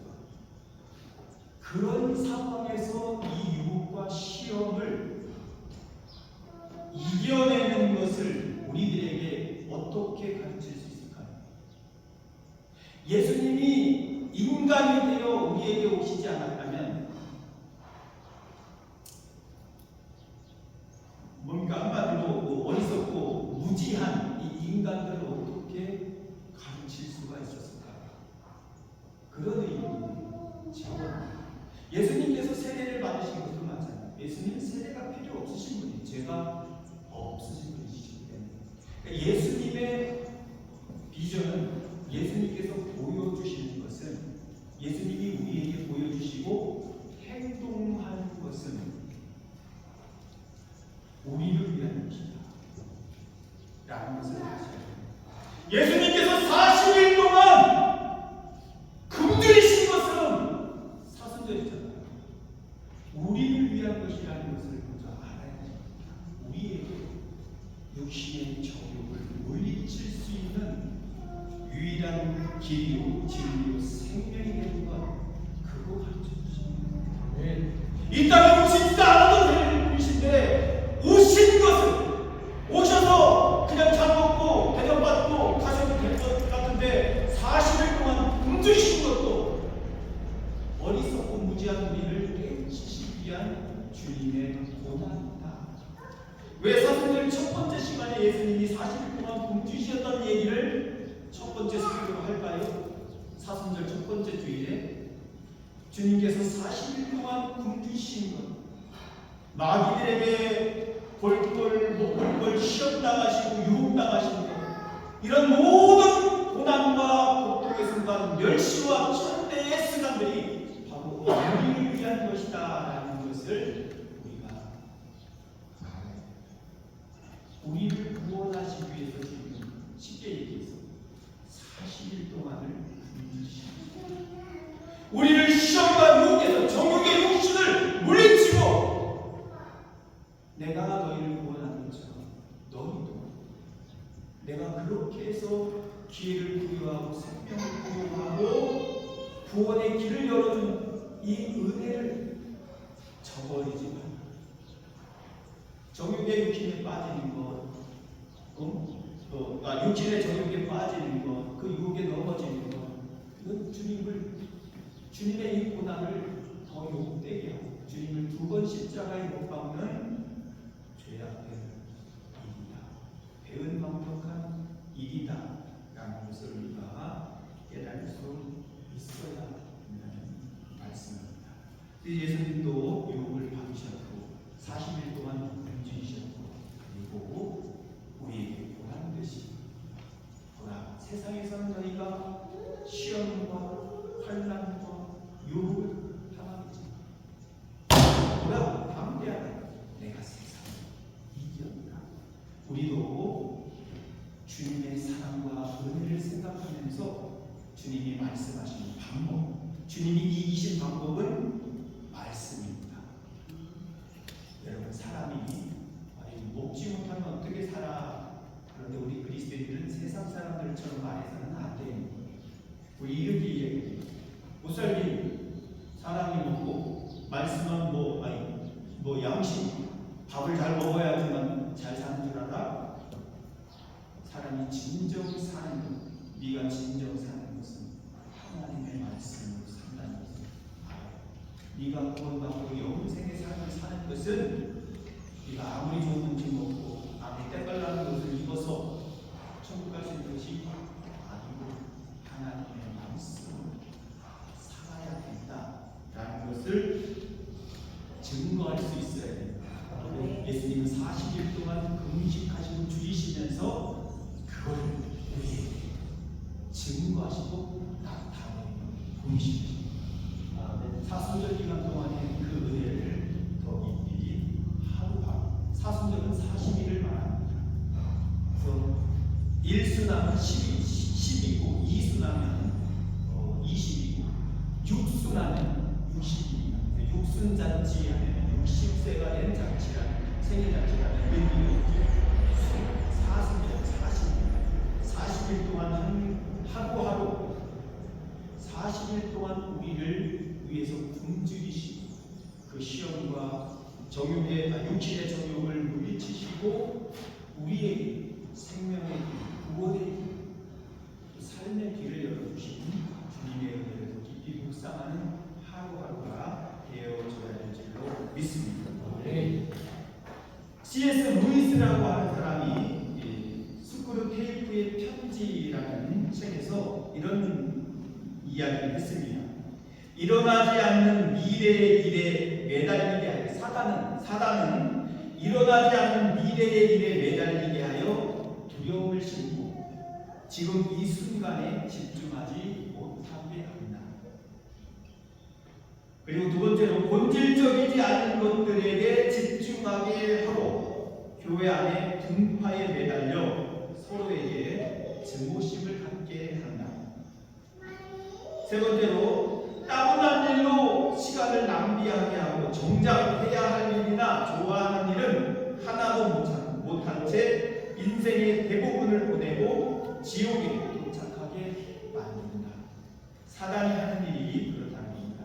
그런 상황에서 이 유혹과 시험을 이겨내는 것을 우리들에게 어떻게 가르칠 수 있을까요? 예수님이 인간이 되어 우리에게 오시지 않았다면 한마디로 어리석고 무지한 이 인간들을 어떻게 가르칠 수가 있었을까요? 그런 의미죠. 예수님께서 세례를 받으신 것도 맞아요. 예수님은 세례가 필요 없으신 분이에요. 죄가 없으신 분이시기 때문에. 그러니까 예수님의 비전은 예수님께서 보여주시는 것은 예수님이 우리에게 보여주시고 행동하는 것은 우리를 위한 것이다 라는 것을 아셔야 됩니다. 예수님께서 40일 동안 굶주리신 것은 사순절이잖아요. 우리를 위한 것이라는 것을 먼저 알아야 됩니다. 육신의 정욕을 물리칠 수 있는 유일한 길이요 진리요 생명이 되는 것, 그거 가르쳐 주십니다. 이 땅에 오시지 않아도 될 분이신데 오신 것은, 오셔서 그냥 잘 먹고 대접받고 가셔도 될 것 같은데 40일 동안 굶주신 것도 어리석고 무지한 우리를 깨치시기 위한 주님의 고난이다. 왜 사순절 첫 번째 시간에 예수님이 40일 동안 굶주셨던 얘기를 첫 번째 설교로 할까요? 사순절 첫 번째 주일에 주님께서 40일 동안 굶주신 것, 마귀들에게 볼걸 못 볼 걸 시험당하시고 유혹당하신 것, 이런 모든 고난과 고통의 순간, 멸시와 천대의 순간들이 바로 우리를 위한 것이다 라는 것을 우리가 알아야 합니다. 우리를 구원하시기 위해서 지금 쉽게 얘기해서 40일 동안을 굶주시고 우리를 시험과 유혹에서 정욕의 육신을 물리치고 내가 너희를 구원하는 것처럼 너희도 내가 그렇게 해서 기회를 부여하고 생명을 부여하고 구원의 길을 열어준 이 은혜를 저버리지 말라. 정욕의 육신에 빠지는 것, 또 육신의 정욕에 빠지는 것, 그 유혹에 넘어지는 것, 이건 주님의 이 고난을 더 욕되게 하고 주님을 두 번 십자가에 못 박는 죄악된 일이다, 배은망덕한 일이다 라는 것을 우리가 깨달을 수 있어야 한다는 말씀입니다. 예수님도 유혹을 받으셨고 40일 동안 굶주셨고 그리고 우리에게 보란듯이 보라, 세상에서는 너희가 시험과 환난과 유혹을 당하겠지만 보라, 담대하라, 내가 세상을 이겼다. 우리도 주님의 사랑과 은혜를 생각하면서 주님이 말씀하시는 방법, 주님이 이기신 방법은 말씀입니다. 여러분, 사람이 먹지 못하면 어떻게 살아? 그런데 우리 그리스도인들은 세상 사람들처럼 말해서는 안 되는 거예요. 우리 이렇게 얘기해요. 보살님, 사람이 먹고 말씀은 뭐 양식, 밥을 잘 먹어야지만 잘 사는 줄 알아? 사람이 진정 사는 것, 네가 진정 사는 것은 하나님의 말씀으로 산다는 것을 알아요. 네가 구원받고 영생의 삶을 사는 것은 네가 아무리 좋은 음식 먹고 아무리 때깔나는 것을 입어서 천국 갈 수 있는 것이 아니고 하나님의 말씀으로 살아야 된다라는 것을 증거할 수 있어야 됩니다. 예수님은 40일 동안 금식하시고 줄이시면서 그걸 우리에게 증거하시고 나타내는 분이십니다. 사순절 기간 동안의 그 은혜를 더 깊이 하루하루, 사순절은 40일을 말합니다. 그래서 1수나면 10이고 2수나면 20이고 6수나면 60입니다. 육순잔치 하면 60세가 된 잔치라는 생일잔치라는 의미가 있죠. 사순절 40일 동안 하루하루 40일 동안 우리를 위해서 굶주리시고 그 시험과 육신의 정욕을 물리치시고 우리에게 생명의 길, 구원의 길, 삶의 길을 열어주시는 주님의 은혜를 더 깊이 묵상하는 하루하루가 되어줘야 될 줄로 믿습니다. C.S. 루이스라고 하는 사람이 스크루 테이프의 편지라는 책에서 이런 이야기를 했습니다. 일어나지 않는 미래의 일에 매달리게 하여 사단은 일어나지 않는 미래의 일에 매달리게 하여 두려움을 심고 지금 이 순간에 집중하지 못하게 한다. 그리고 두 번째로 본질적이지 않은 것들에게 집중하게 하고 교회 안에 분파에 매달려 서로에게 증오심을 갖게 한다. 세 번째로 따분한 일로 시간을 낭비하게 하고 정작 해야 할 일이나 좋아하는 일은 하나도 못한 채 인생의 대부분을 보내고 지옥에 도착하게 만든다. 사단이 하는 일이 그렇다는 겁니다.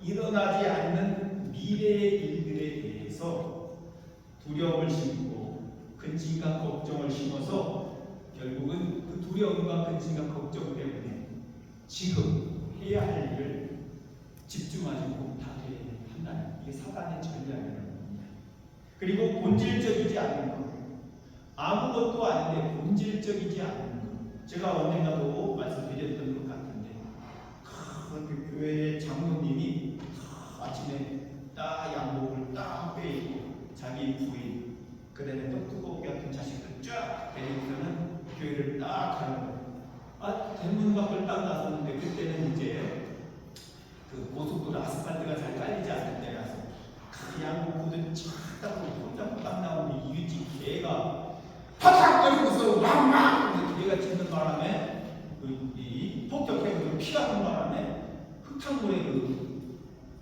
일어나지 않는 미래의 일들에 대해서 두려움을 심고 근심과 걱정을 심어서 결국은 그 두려움과 근심과 걱정 때문에 지금 해야 할 일을 집중하지 못하게 한다는, 이게 사단의 전략이라는 겁니다. 그리고 본질적이지 않은 것, 아무것도 아닌데 본질적이지 않은 것. 제가 언젠가도 말씀드렸던 것 같은데, 그 교회 장로님이 아침에 딱 양복을 딱 빼입고 자기 부인, 그다음에 떡두꺼비 같은 자식들 쫙 데리고서는 교회를 딱 가는 거예요. 대문 밖을 딱 나섰는데, 그때는 이제 그 고속도로 아스팔트가 잘 깔리지 않을 때라서 그 양복 구두 쫙딱 손잡고 딱 나오는 이유지 개가 파닥 걸리고서 왕왕 개가 짖는 바람에 이 폭격해서 피가 나는 바람에 흙탕물에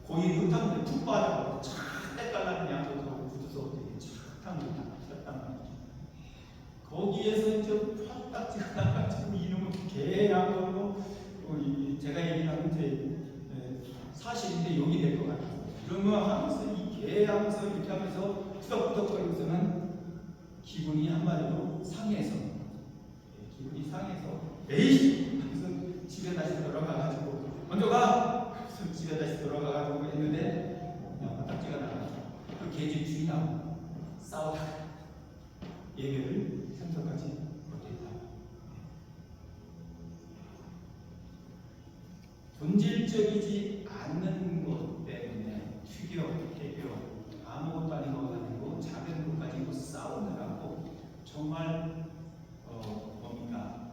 고인 흙탕물에 푹 빠져서 쫙 때깔나는 양복하고 구두서 흙탕물에 다 피었단 말이죠. 거기에서 이제 파닥 지나가지고 이놈의 개 양복으로 제가 얘기하면 이제 사실인데 욕이 될 것 같아요. 이런 거 하면서 이 개 하면서 이렇게 하면서 푸덕푸덕거리면서는 기분이 한마디로 상해서, 기분이 상해서 에이! 하면서 집에 다시 돌아가가지고 먼저 가! 그래서 집에 다시 돌아가가지고 했는데 바닥지가 나가서 그 개집 주인하고 싸우다가 예배를 생성하지 못했다. 본질적이지 않는 것 때문에 투격, 대교, 아무것도 아닌 것 가지고 작은 것 가지고 싸우느라고 정말 뭡니까?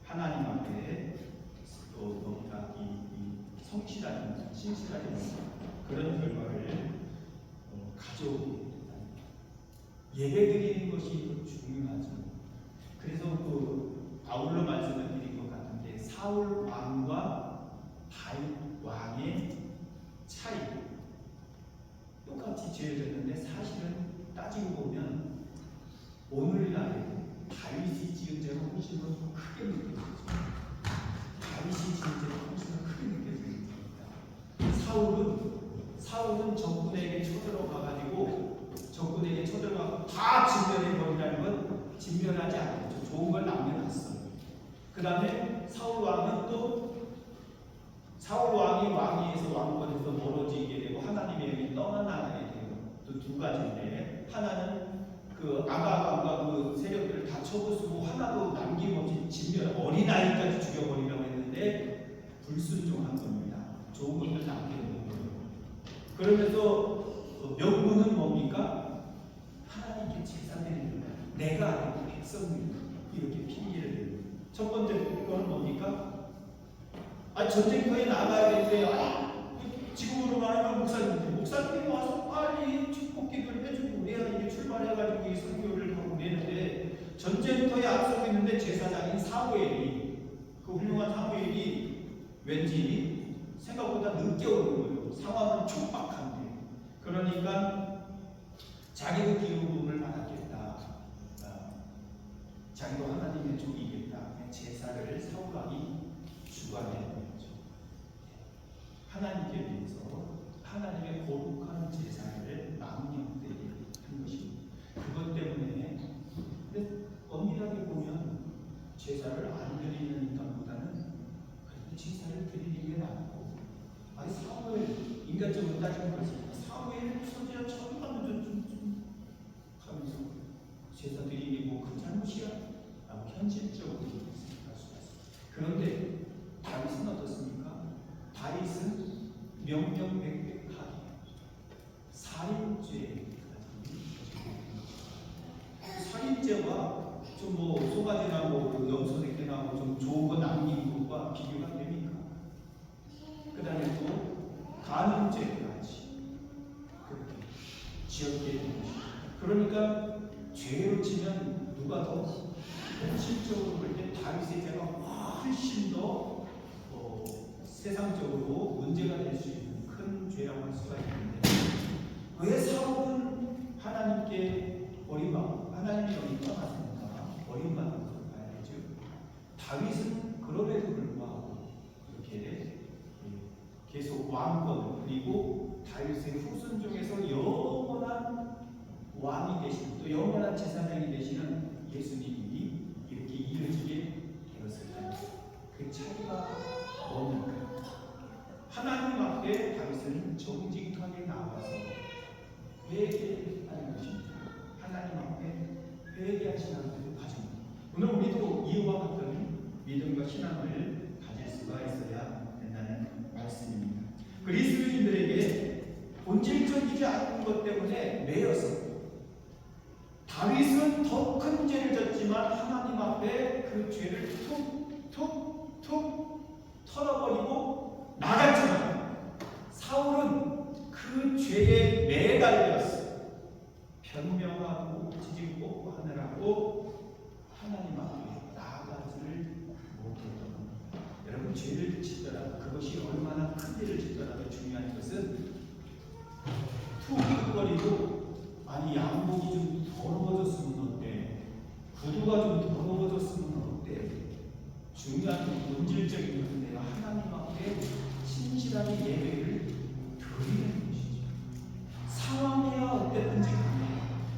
하나님 앞에 또 뭡니까? 이 성실하지, 신실하지 못한 그런 결과를 가져오게 된다. 예배드리는 것이 더 중요하죠. 그래서 그 아울러 말씀을 드린 것 같은데, 사울 왕과 다윗 왕의 차이, 똑같이 지어졌는데 사실은 따지고 보면 오늘날에 다윗이 지은 죄가 훨씬 더 크게 느껴집니다. 다윗이 지은 죄가 훨씬 더 크게 느껴집니다. 사울은 적군에게 쳐들어가가지고 적군에게 쳐들어가고 다 진멸해버리라는 건 진멸하지 않았죠. 좋은 걸 남겨놨어요. 그 다음에 사울 왕이 왕위에서 왕권에서 멀어지게 되고 하나님의 영이 떠나나가게 돼요. 또 두 가지인데, 하나는 그 아가왕과 그 세력들을 다 쳐부수고 하나도 남김없이 진멸, 어린아이까지 죽여버리려고 했는데 불순종한 겁니다. 좋은 것들 남겨놓은 거예요. 그러면서 명분은 뭡니까? 하나님께 제사 드리는 거예요. 내가 아니고 백성들이 이렇게 핑계를 대요. 첫 번째 거는 뭡니까? 전쟁터에 나가야 되는데, 지금으로 말하면 목사님이 와서 빨리 축복기도를 해주고 우리가 이게 출발해가지고 이 선교를 하고 내는데, 전쟁터에 앞서고 있는데 제사장인 사무엘이, 그 훌륭한 사무엘이 왠지 생각보다 늦게 오는 거예요. 상황은 촉박한데. 그러니까 자기도 기름부음을 받았겠다. 자기도 하나님의 종이겠다. 제사를 사울왕이 주관해야 되죠. 하나님께 위해서 하나님의 거룩한 제사를 망령되게 한 것입니다. 그것 때문에, 근데 엄밀하게 보면 제사를 안 드리는 인간보다는 그래도 제사를 드리는 게 낫고, 사무엘, 인간적으로 따지면 그렇습니다. 사무엘 소리야 처음 하면서 좀 하면서 제사 드리는 게 뭐 그 잘못이야? 라고 현실적으로 생각할 수가 있습니다. 그런데 다윗은 어떻습니까? 다윗은 명명백백하게 살인죄, 살인죄와 좀 뭐 소가지나 뭐 염소새끼나 뭐 좀 좋은 거 남긴 것과 비교가 됩니까? 그 다음에 또 간음죄까지 그렇게 지었게 되는 것이죠. 그러니까 죄로 치면 누가 더 현실적으로 볼 때 다윗의 죄가 훨씬 더 세상적으로 문제가 될 수 있는 큰 죄라고 할 수가 있는데, 왜 사울은 하나님께 버림받고 하나님이 여기 떠났으니까 버림받은 것으로 봐야 되죠. 다윗은 그럼에도 불구하고 그렇게 계속 왕권 그리고 다윗의 후손 중에서 영원한 왕이 되시는 또 영원한 제사장이 되시는 예수님이 이렇게 이어지게 되었을까요? 그 차이가 뭡니까? 하나님 앞에 다윗은 정직하게 나와서 회개하는 것입니다. 하나님 앞에 회개하시는 과정입니다. 오늘 우리도 이와 같은 믿음과 신앙을 가질 수가 있어야 된다는 말씀입니다. 그리스도인들에게 본질적이지 않은 것 때문에 매여서 다윗은 더 큰 죄를 졌지만 하나님 앞에 그 죄를 툭툭툭 털어버리고 나갔지만 사울은 그 죄에 매달렸어. 변명하고 지지고 하느라고 하나님 앞에 나아가지를 못했던 겁니다. 여러분 죄를 짓더라도 그것이 얼마나 큰 죄를 짓더라도 중요한 것은 툭툭거리고 아니 양복이 좀 더러워졌으면 어때? 구두가 좀 더러워졌으면 어때? 중요한 본질적인 것은 내가 하나님 앞에 신실하게 예배를 드리는 것이죠. 상황이야 어땠든지 간에.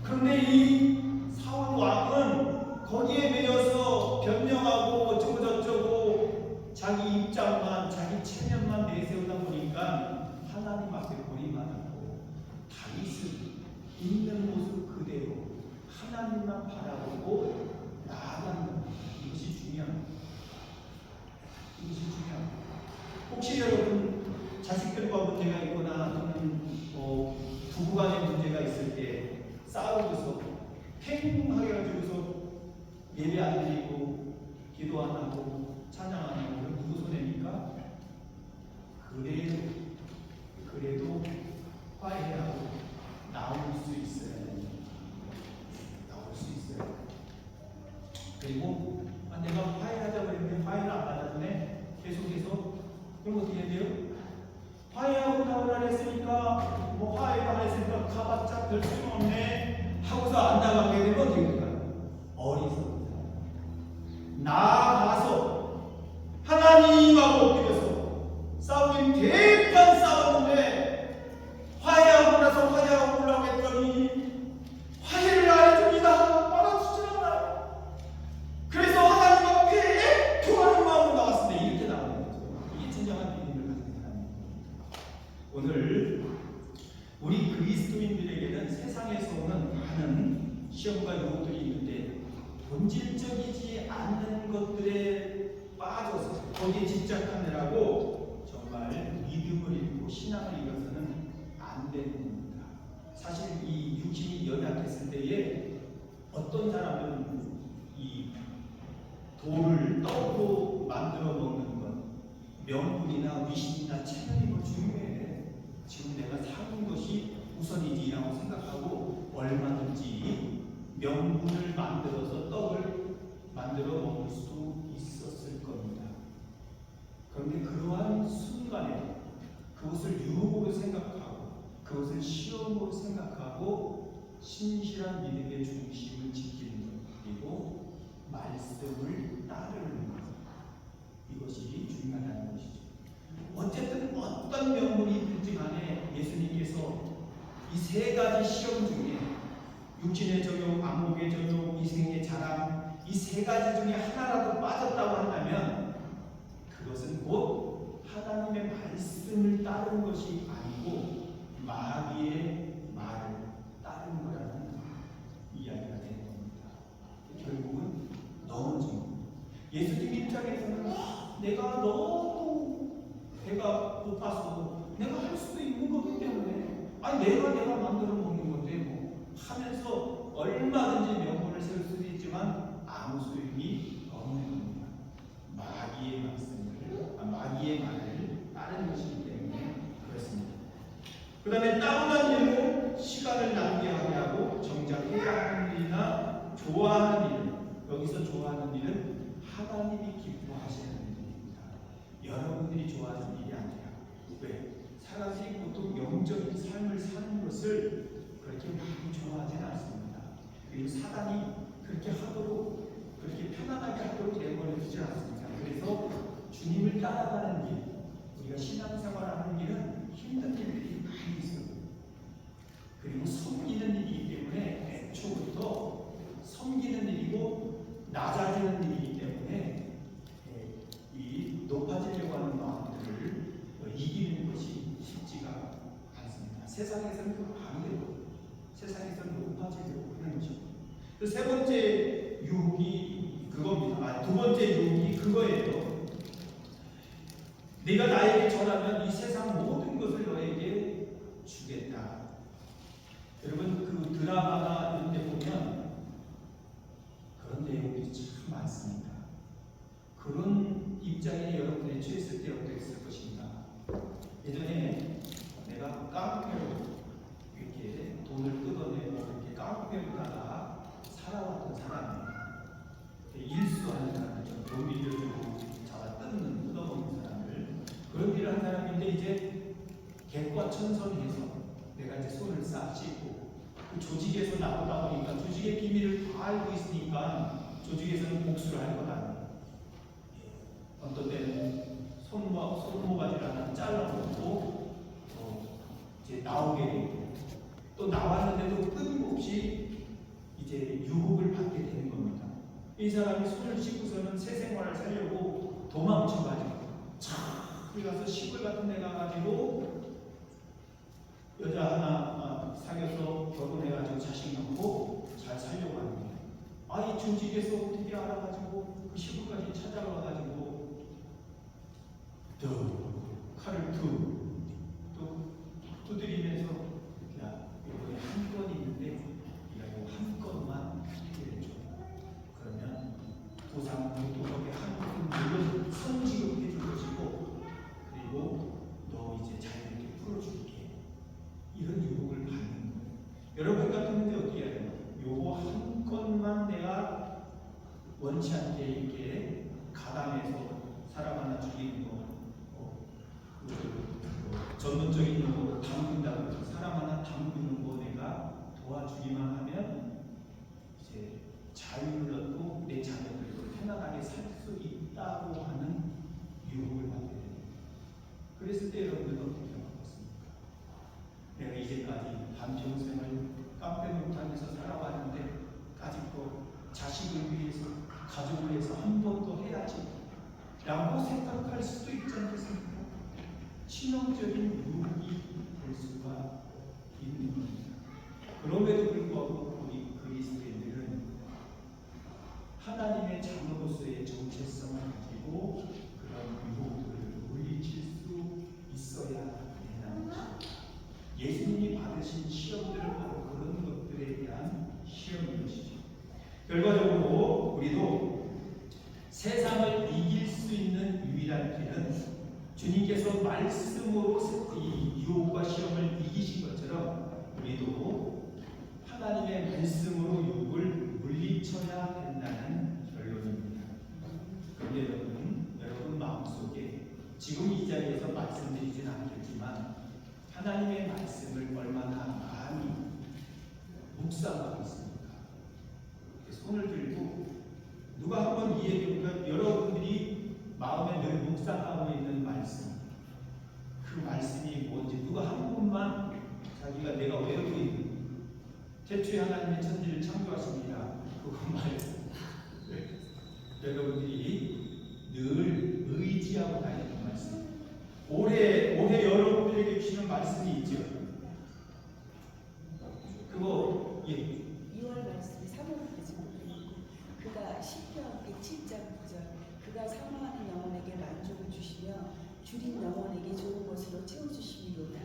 그런데 이 사울 왕은 거기에 매여서 변명하고 어쩌고 저쩌고 자기 입장만 자기 체면만 내세우다 보니까 하나님 앞에 버림받았고 다윗은 있는 모습 그대로 하나님만 바라보고 나아가는 겁니다. 이것이 중요합니다. 이것이 중요합니다. 혹시 여러분 자식들과 문제가 있거나 또는 부부간의 문제가 있을 때 싸우고서 팽하게 가지고서 예배 안 드리고 기도 안 하고 찬양 안 하고 누구 손해입니까? 그래도 화해하고 나올 수 있어야 됩니다. 나올 수 있어요. 그리고 내가 화해하자고 했는데 화해를 안 받아주네. 계속해서 그럼 어떻게 해야 돼요? 화해하고 나오라 했으니까 뭐 화해를 안 했으니까 가봤자 별 소용 없네 하고서 안 나가게 되면 어떻게 될까요? 어리석다. 나아가서 하나님하고 엎드려서 싸우긴 대판 싸웠는데 화해하고 나서 화해하고 오려고 했더니 화해를 안 해줍니다. 알아주질 않아요. 그래서 하나님 앞에 애통하는 마음으로 나왔습니다. 이렇게 나오는 거죠. 이게 진정한 믿음을 가진 사람입니다. 오늘 우리 그리스도인들에게는 세상에서 오는 많은 시험과 유혹들이 있는데 본질적이지 않는 것들에 빠져서 거기에 집착하느라고 정말 믿음을 잃고 신앙을 잃어서는 안 되는 겁니다. 사실 이 육신이 연약했을 때에 어떤 사람은 이 돌을 떡으로 만들어 먹는 것, 명분이나 위신이나 체면이 뭐 중요해. 지금 내가 사는 것이 우선이지라고 생각하고 얼마든지 명분을 만들어서 떡을 만들어 먹을 수 있었을 겁니다. 그런데 그러한 순간에 그것을 유혹으로 생각하고 그것을 시험으로 생각하고 신실한 믿음의 중심을 지키는 것 그리고 말씀을 따르는 것 이것이 중요하다는 것이죠. 어쨌든 어떤 명분이 있든지 간에 예수님께서 이 세 가지 시험 중에 육신의 적용, 안목의 적용, 이생의 자랑 이 세 가지 중에 하나라도 빠졌다고 한다면 그것은 곧 하나님의 말씀을 따르는 것이 아니고 마귀의 말을 따르는 거라는 이야기가 되는 겁니다. 결국은 넘어집니다. 예수님 입장에서는 내가 너무 배가 고파서 내가 할 수도 있는 거기 때문에 내가 만들어 먹는 건데 뭐 하면서 얼마든지 명분을 세울 수도 있지만 아무 소용이 없는 겁니다. 마귀의 마귀의 말을 따르는 것이기 때문에 그렇습니다. 그 다음에 따분한 일은 시간을 낭비하게 하고 정작 해야 하는 일이나 좋아하는 일 여기서 좋아하는 일은 하나님이 기뻐하시는 일입니다. 여러분들이 좋아하는 일이 아니라 왜? 사람들이 보통 영적인 삶을 사는 것을 그렇게 많이 좋아하지는 않습니다. 그리고 사단이 그렇게 하도록 그렇게 편안하게 하도록 내버려 두지 않습니다. 그래서 주님을 따라가는 길, 우리가 신앙생활하는 길은 힘든 일들이 많이 있어요. 그리고 섬기는 일이기 때문에 애초부터 섬기는 일이고 낮아지는 일이기 때문에 이 높아지려고 하는 마음들을 이기는 것이 쉽지가 않습니다. 세상에서는 그거 안 돼요. 세상에서는 높아지려고 하는 것이고. 세 번째 유혹이 그겁니다. 두 번째 유혹이 그거예요. 네가 나에게 전하면 이 세상 모든 것을 너에게 주겠다. 여러분 그 드라마나 이런 데 보면 그런 내용들이 참 많습니다. 그런 입장에 여러분들이 처했을 때 어땠을 것입니다. 예전에 내가 깡패로 이렇게 돈을 뜯어내고 이렇게 깡패로다가 살아왔던 사람이에요. 일수하는 사람이죠. 돈 빌려주고 잡아 뜯어먹는 사람을 그런 일을 한 사람인데 이제 객과천선해서 내가 이제 손을 싹 씻고 그 조직에서 나오다 보니까 조직의 비밀을 다 알고 있으니까 조직에서는 복수를 할 거다. 어떤 때는 손모가지를 하나 잘라놓고 이제 나오게 되고 또 나왔는데도 끊임없이 이제 유혹을 받게 되는 겁니다. 이 사람이 손을 씻고서는 새 생활을 살려고 도망쳐가지고 저기 가서 시골 같은 데 가가지고 여자 하나 사귀어서 결혼해가지고 자식 낳고 잘 살려고 합니다. 이 조직에서 어떻게 알아가지고 그 시골까지 찾아가가지고 칼을 또 두드리면서 야 여기 한 건이 있는데 이거 한 건만 해줘. 그러면 도덕에 한 건을 선지급해 줄 것이고 그리고 너 이제 자유롭게 풀어줄게. 이런 유혹을 받는 거예요. 여러분 같은데 어떻게 해야 돼요? 요거 한 건만 내가 원치 않게 이렇게 가담해서 사람 하나 죽이는 거, 전문적인 용어로 담근다고 해서 사람 하나 담그는 거 내가 도와주기만 하면 이제 자유를 얻고 내 자녀들도 편안하게 살 수 있다고 하는 유혹을 받게 됩니다. 그랬을 때 여러분들은 어떻게 생각하십니까? 내가 이제까지 반평생을 깡패 노릇하면서 살아왔는데 아직도 자식을 위해서 가족을 위해서 한 번 더 해야지 라고 생각할 수도 있지 않겠습니까? 치명적인 유혹이 될 수가 있는 겁니다. 그럼에도 불구하고 우리 그리스도인들은 하나님의 자녀로서의 정체성을 가지고 그런 유혹들을 물리칠 수 있어야 된다는 것입니다. 예수님이 받으신 시험들은 바로 그런 것들에 대한 시험인 것이죠. 결과적으로 우리도 세상을 이길 수 있는 유일한 길은 주님께서 말씀으로 이 유혹과 시험을 이기신 것처럼 우리도 하나님의 말씀으로 유혹을 물리쳐야 된다는 결론입니다. 그런데 여러분 마음속에 지금 이 자리에서 말씀드리진 않겠지만 하나님의 말씀을 얼마나 많이 묵상하고 있습니까? 손을 들고 누가 한번 이해해보니까 여러분들이 마음에 늘 묵상하고 있는 말씀, 그 말씀이 뭔지 누가 한 분만 자기가 내가 외우고 있는 태초에 하나님의 천지를 창조하십니다. 그거 말씀. 여러분들이 늘 의지하고 다니는 말씀. 올해 여러분들에게 주시는 말씀이 있죠. 그거 2월 말씀이 3월까지 그가 시편 107장 9절 그가 사모하는 영혼에게 만족을 주시며 줄인 영혼에게 좋은 것으로 채워주시리로다.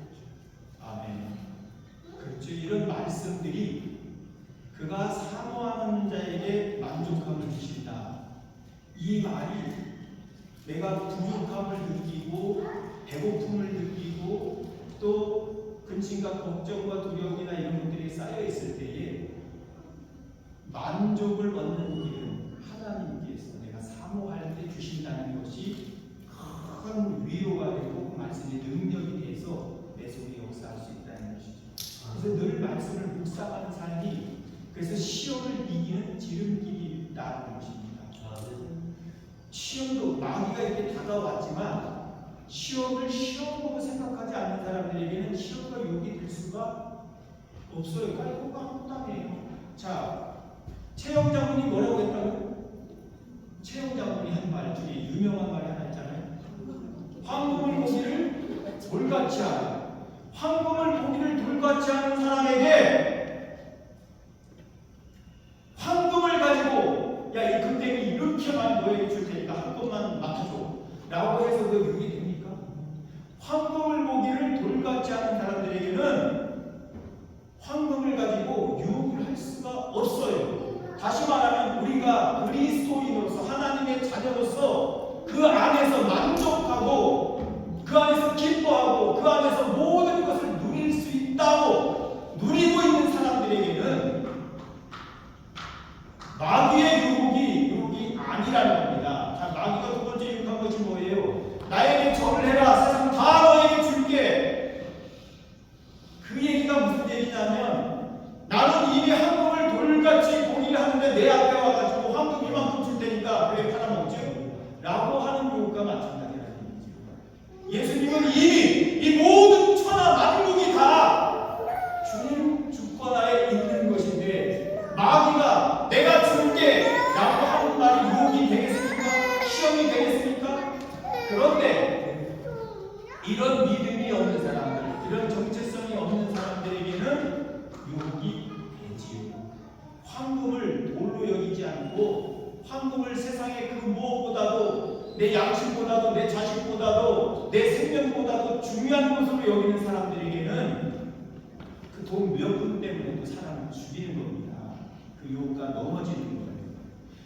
아멘. 그렇죠. 이런 말씀들이 그가 사모하는 자에게 만족함을 주신다. 이 말이 내가 부족함을 느끼고 배고픔을 느끼고 또 근심과 걱정과 두려움이나 이런 것들이 쌓여 있을 때에 만족을 얻는 길은 하나님께서 내가 사모할 때 주신다는 것이 큰 위로가 되고 그 말씀의 능력이 돼서 내 속에 역사할 수 있다는 것이죠. 그래서 늘 말씀을 묵상하는 삶이 그래서 시험을 이기는 지름길이라는 것입니다. 시험도 마귀가 이렇게 다가왔지만 시험을 시험으로 생각하지 않는 사람들에게는 시험과 유혹이 될 수가 없어요. 깔끔한 한땀이에요. 자, 최영 장군이 뭐라고 했다고요? 최영 장군이 한 말 중에 유명한 말이 하나 있잖아요. 황금을 보기를 돌같이 하라. 황금을 보기를 돌같이 하는 사람에게 황금을 가지고 야, 이 금덩이 이렇게 많이 너에게 줄 테니까 한 번만 맡아줘 라고 해서 그 유혹이 됩니까? 황금을 보기를 돌같이 하는 사람들에게는 황금을 가지고 유혹을 할 수가 없어요. 다시 말하면 우리가 그리스도인으로서 하나님의 자녀로서 그 안에서 만족하고 그 안에서 기뻐하고 그 안에서 모든 것을 누릴 수 있다고 누리고 있는 사람들에게는 마귀의 유혹이 아니라는 겁니다. 자, 마귀가 두 번째 유혹한 것이 뭐예요? 나에게 절을 해라. 세상 다 너에게 줄게. 그 얘기가 무슨 얘기냐면 나는 이미 황금을 돌같이 보기를 하는데 내 앞에 와가지고 황금 이만큼 줄 테니까 그래 팔아먹지 라고 하는 유혹과 마찬가지라는 얘기죠. 예수님은 이미 이 모든 천하 만국이 다 주님 주권하에 있는 것인데 마귀가 내가 줄게 라고 하는 말이 유혹이 되겠습니까? 시험이 되겠습니까? 그런데 이런 믿음이 없는 사람들, 이런 정체성이 없는 사람들에게는 유혹이 되지요. 황금을 돌로 여기지 않고 황금을 세상의 그 무엇보다도 내 양심보다도 내 자식보다도 내 생명보다도 중요한 것으로 여기는 사람들에게는 그 돈 몇 푼 때문에도 사람을 죽이는 겁니다. 그 유혹과 넘어지는 거예요.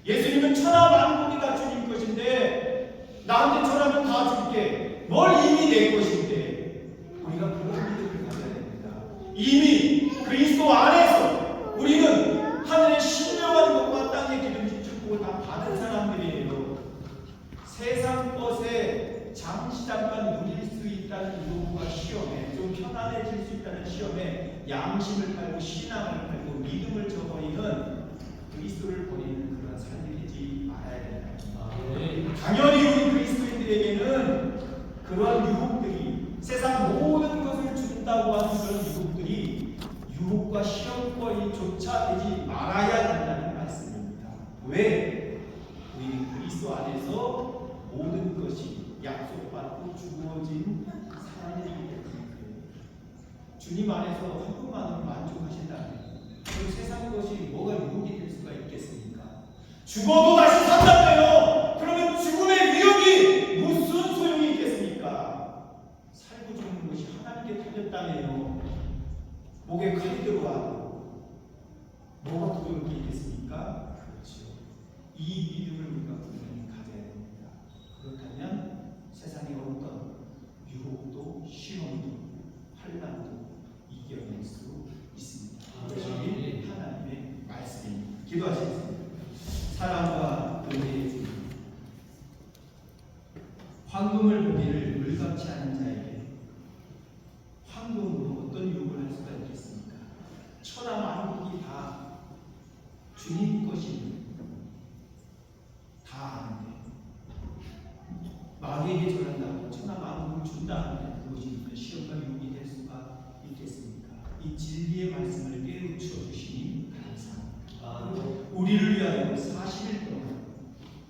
예수님은 천하 만국이 다 주님 것인데 나한테 전하면 다 줄게. 뭘 이미 내 것인데 우리가 그런 믿음을 가져야 됩니다. 이미 그리스도 안에서 우리는 하늘의 신령한 것과 땅의 기름진 축복을 다 받은 사람들이에요. 세상 것에 잠시 잠깐 누릴 수 있다는 유혹과 시험에 좀 편안해질 수 있다는 시험에 양심을 팔고 신앙을 팔고 믿음을 저버리는 그리스도를 버리는 그런 삶이 되지 말아야 된다. 당연히 우리 그리스도인들에게는 그런 유혹들이 세상 모든 것을 준다고 하는 그런 유혹들이 유혹과 시험거리조차 되지 말아야 된다는 말씀입니다. 왜? 우리 그리스도 안에서 모든 것이 약속받고 주어진 사람들이기 때문에 주님 안에서 한 분만으로 만족하신다면 그 세상 것이 뭐가 유혹이 될 수가 있겠습니까? 죽어도 다시 산다며요. 그러면 죽음의 위협이 무슨 소용이 있겠습니까? 살고 죽는 것이 하나님께 달렸다며요. 목에 칼이 들어와도 뭐가 두려울 게 있겠습니까? 그렇죠. 이 믿음을 우리가 분명히 가져야 됩니다. 그렇다면 세상의 어떤 유혹도 시험도 환난도 이겨낼 수 있습니다. 이것이 하나님의 말씀입니다. 기도하시겠습니다. 사랑과 은혜의 주님, 황금을 보기를 물같이 하는 자에게 황금으로 어떤 유혹을 할 수가 있겠습니까? 천하 만국이 다 주님 것입니다. 다 아는데 마귀에게 절한다고 천하 만국을 준다 하는데 그것이 무슨 시험과 유혹이 될 수가 있겠습니까? 이 진리의 말씀을 깨우쳐 주시니 감사합니다. 우리를 위하여 40일 동안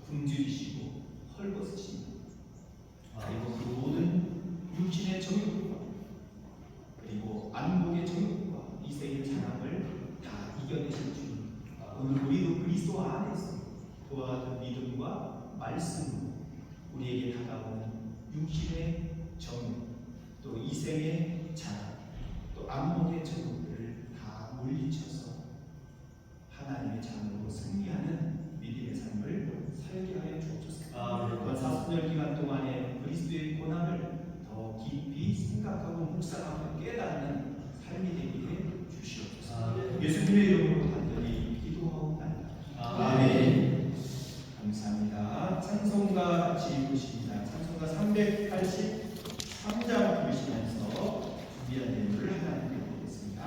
굶주리시고 헐벗으시고 그리고 그 모든 육신의 정욕과 그리고 안목의 정욕과 이생의 자랑을 다 이겨내신 주님, 오늘 우리도 그리스도 안에서 그와 같은 믿음과 말씀으로 우리에게 다가오는 육신의 정욕, 또 이생의 자랑, 또 안목의 정욕들을 다 물리쳐서 하나님의 자녀로 승리하는 믿음의 삶을 살게 하여 주옵소서. 이번 사순절 기간 동안에 그리스도의 고난을 더 깊이 생각하고 묵상하고 깨닫는 삶이 되게 해 주시옵소서. 예수님의 이름으로 간절히 기도하옵나이다. 아멘. 감사합니다. 찬송가 같이 부르십니다. 찬송가 383장 부르시면서 준비한 예물을 하나님께 드리겠습니다.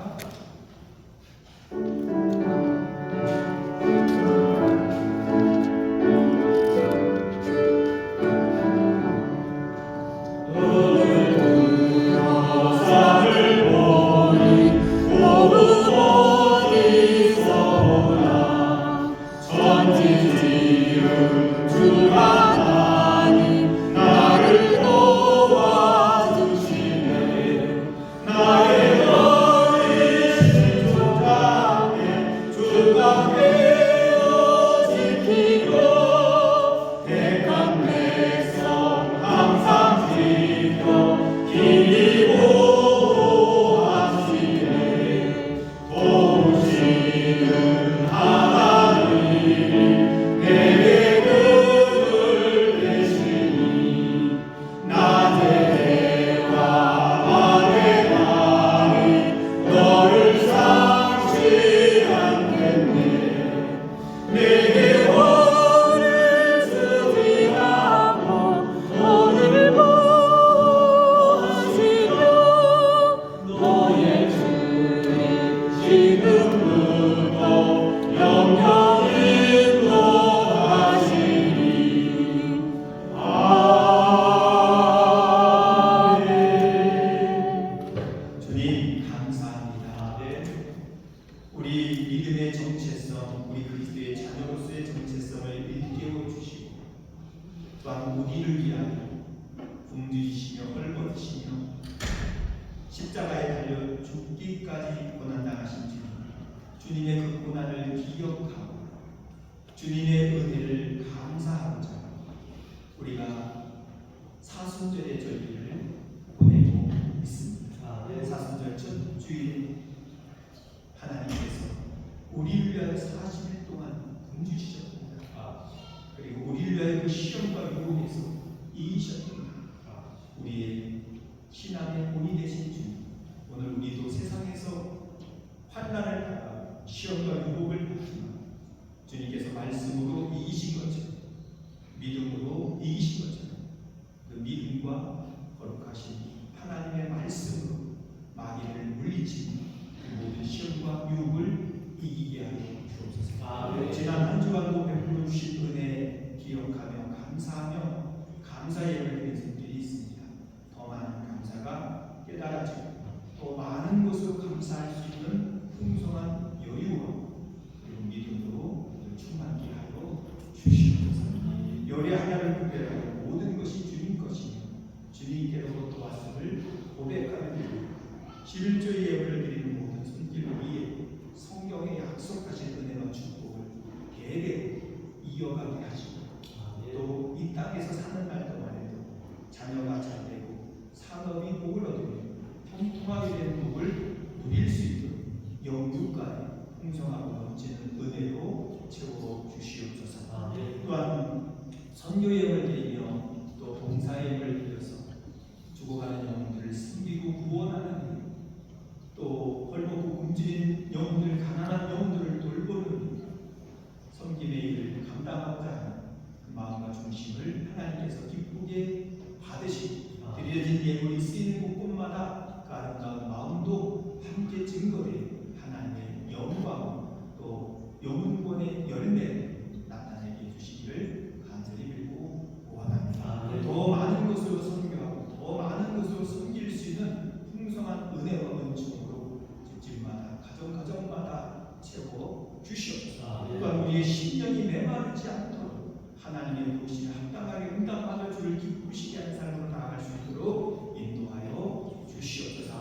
지은 주 하나님 나를 도와주시네 나의 어린 조상에 주가 되어 지키고 택한 백성 항상 지켜 길이 보호하시네 도우시는 하나님 내게 그를 대시니 낮의 해와 밤의 달이 너를 상치 않겠네 내게 오늘 주지하고 오늘 보호하시며 너의 주님 지금부터 영영 인도하시니 아멘. 주님 감사합니다. 우리 믿음의 정체성, 우리 그리스도의 자녀로서의 정체성을 일깨워 주시고 또한 우리를 위하여 굶주리시며 헐벗으시며 십자가에 달려 죽기까지 고난당하신 주님, 주님의 그 고난을 기억하고 주님의 은혜를 감사하고자 우리가 사순절의 절기를 보내고 있습니다. 사순절 첫 주일 하나님께서 우리를 위하여 40일 동안 굶주시셨습니다. 그리고 우리를 위하여 그 시험과 유혹에서 이기셨습니다. 우리의 신앙의 본이 되신 주님, 오늘 우리도 세상에서 환난을 받아 시험과 유혹을 받지만 주님께서 말씀으로 이기신 것처럼 믿음으로 이기신 것처럼 그 믿음과 거룩하신 하나님의 말씀으로 마귀를 물리치고 그 모든 시험과 유혹을 이기게 하여 주옵소서. 지난 한 주간도 베풀어 주신 은혜 기억하며 감사하며 감사 예를 드리는 분들이 있습니다. 더 많은 감사가 깨달아지고 또 많은 것으로 감사할 수 있는 풍성한 여유와 그리고 믿음으로 충만케 하여 주시옵소서. 열의 하나를 구별하여 모든 것이 주님 것이며 주님께로부터 왔음을 고백하며 드리고 11조의 예물을 드리는 모든 손길 위에 성경에 약속하신 은혜와 축복을 대대 이어가게 하시고 또 이 땅에서 사는 날 동안에도 자녀가 잘 되고 산업이 복을 얻으며 통통하게 된 복을 누릴 수 있도록 영육간에 풍성하고 넘치는 은혜로 채워 주시옵소서. 또한 선교 예물을 드리며 또 봉사 예물을 드려서 죽어가는 영혼들을 섬기고 구원하는 일, 또 헐벗고 굶주린 영혼들, 가난한 영혼들을 돌보는 일, 섬김의 일을 감당하고자 하는 그 마음과 중심을 하나님께서 기쁘게 받으시고 드려진 예물이 쓰이는 곳곳마다 그 아름다운 마음도 함께 증거되어 하나님의 영광 또 영혼권의 열매를 나타내게 해주시기를 간절히 빌고 원합니다. 더 많은 것으로 선교하고 더 많은 것으로 섬길 수 있는 풍성한 은혜와 은총으로 집집마다 가정가정마다 채워 주시옵소서. 또한 우리의 심령이 메마르지 않도록 하나님의 도시를 합당하게 응답받아 주를 기쁘시게 하는 삶으로 나아갈 수 있도록 인도하여 주시옵소서.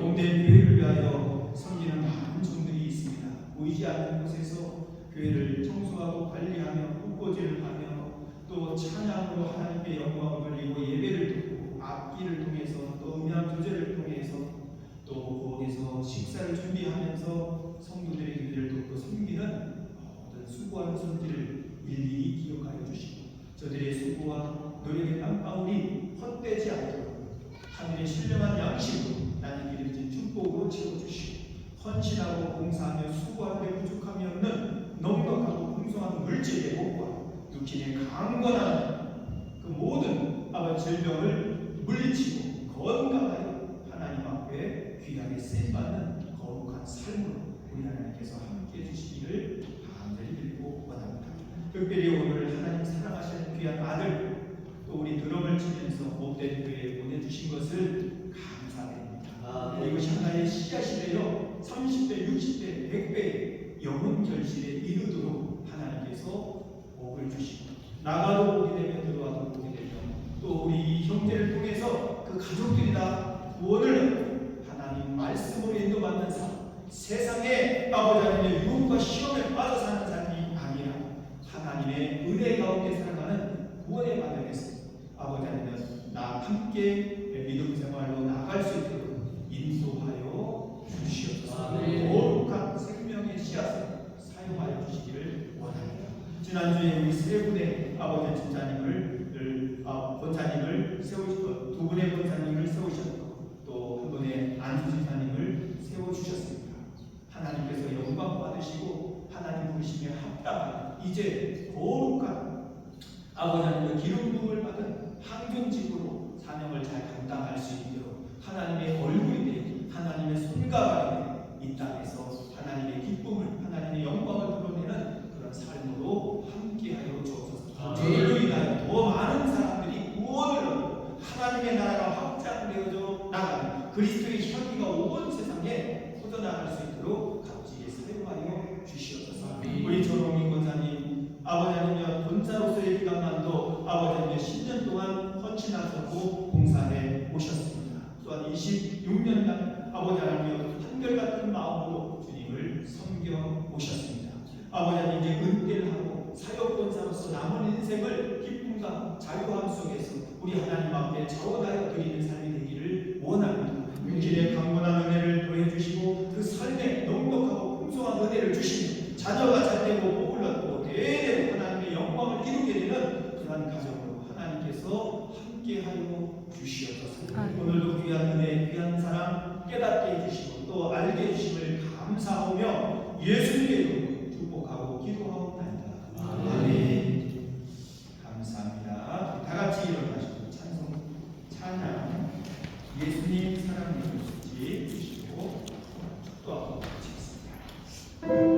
공된 교회를 위하여 섬기는 많은 종들이 있습니다. 보이지 않는 곳에서 교회를 청소하고 관리하며 꽃꽂이를 하며 또 찬양으로 하나님께 영광을 돌리고 예배를 듣고 악기를 통해서 또 음향 조절을 통해서 또 거기서 식사를 준비하면서 성도들의 기도를 돕고 섬기는 모든 수고하는 손길을 일일이 기억하여 주시고 저들의 수고와 노력의 땀방울이 헛되지 않도록 하늘의 신령한 양식으로 나는 기름진 축복으로 채워주시고 헌신하고 봉사하며 수고하는데 부족함이 없는 넉넉하고 풍성한 물질의 복과 육신의 강건한 그 모든 질병을 물리치고 건강하여 하나님 앞에 귀하게 쓰임받는 거룩한 삶으로 우리 하나님께서 함께 해주시기를 간절히 빌고 원합니다. 특별히 오늘 하나님 사랑하시는 귀한 아들 또 우리 드럼을 치면서 못된 교회에 보내주신 것을 감사드립니다. 이것이 하나의 씨앗이 되어 30배, 60배, 100배 영혼 결실에 이르도록 하나님께서 나가도 복이 되며 들어와도 복이 되며 또 우리 형제를 통해서 그 가족들이 다 구원을 얻고 하나님 말씀으로 인도받는 삶, 세상에 아버지 하나님의 유혹과 시험에 빠져 사는 삶이 아니라 하나님의 은혜 가운데 살아가는 구원의 반응에서 아버지 하나님 나 함께 믿음 생활로 나갈 수 있도록 인도하여 주시옵소서. 거룩한 생명의 씨앗을 사용하여 주시기를 원합니다. 지난주에 우리 세 분의 아버지 권사님을 세우시고 두 분의 권사님을 세우셨고 또 한 분의 안수 집사님을 세워주셨습니다. 하나님께서 영광 받으시고 하나님 부르심에 합당한 이제 거룩한 아버지 하나님의 기름 부음을 받은 항존직으로 사명을 잘 감당할 수 있도록 하나님의 얼굴이 되어 하나님의 손가락이 되어 이 땅에서 하나님의 기쁨을 하나님의 영광을 드러내는 그런 삶으로 함께하여 주옵소서. 저희로 인하여 더 많은 사람들이 구원을 얻고 하나님의 나라가 확장되어져 나가는 그리스도의 향기가 온 세상에 퍼져나갈 수 있도록 값지게 사용하여 주시옵소서. 우리 조롱희 권사님 아버지 하나님 권사로서의 기간만도 아버지 하나님 10년 동안 헌신하셨고 봉사해 오셨습니다. 또한 26년간 아버지 하나님 한결같은 마음으로 주님을 섬겨 오셨습니다. 아버지 하나님 이제 은퇴를 하고 사역권사로서 남은 인생을 기쁨과 자유함 속에서 우리 하나님 앞에 자원하여 드리는 삶이 되기를 원합니다. 육신의 강건한 은혜를 더해주시고 그 삶에 넉넉하고 풍성한 은혜를 주시며 자녀가 잘되고 복을 얻고 대대로 하나님의 영광을 이루게 되는 그러한 가정으로 하나님께서 함께하여 주시옵소서. 오늘도 귀한 은혜 귀한 사랑 깨닫게 해주시고 또 알게 해주심을 감사하며 예수님의 이름으로 축복하고 기도하옵나이다. 아멘. 감사합니다. 다 같이 일어나시고 찬양 예수님 사랑해 주시지 주시고 또 한번 마치겠습니다.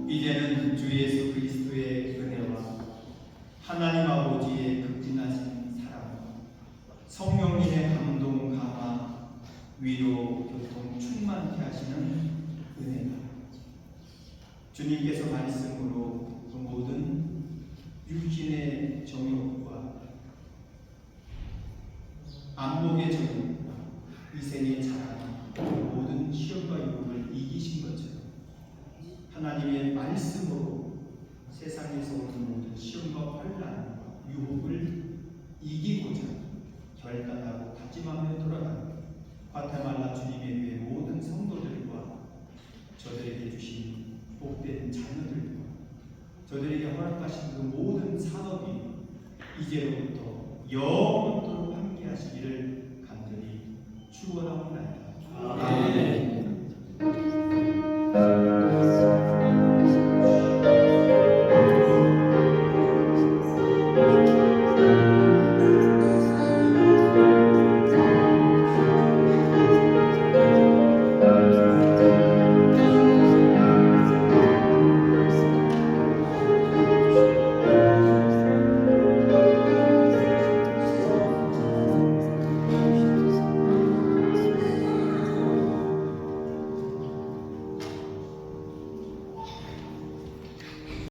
이제는 주 예수 그리스도의 은혜와 하나님 아버지의 극진하신 사랑, 성령님의 감동, 감화, 위로, 교통 충만케 하시는 은혜가 주님께서 말씀으로 그 모든 육신의 정욕과 안목의 정욕과 위생의 자랑, 모든 시험과 유혹을 이기신 것처럼 하나님의 말씀으로 세상에서 오는 모든 시험과 환난과 유혹을 이기고자 결단하고 다짐하며 돌아가는 과테말라 주님의 교회 모든 성도들과 저들에게 주신 복된 자녀들과 저들에게 허락하신 그 모든 산업이 이제로부터 영원토록 함께 하시기를 축원하옵나이다. 아멘.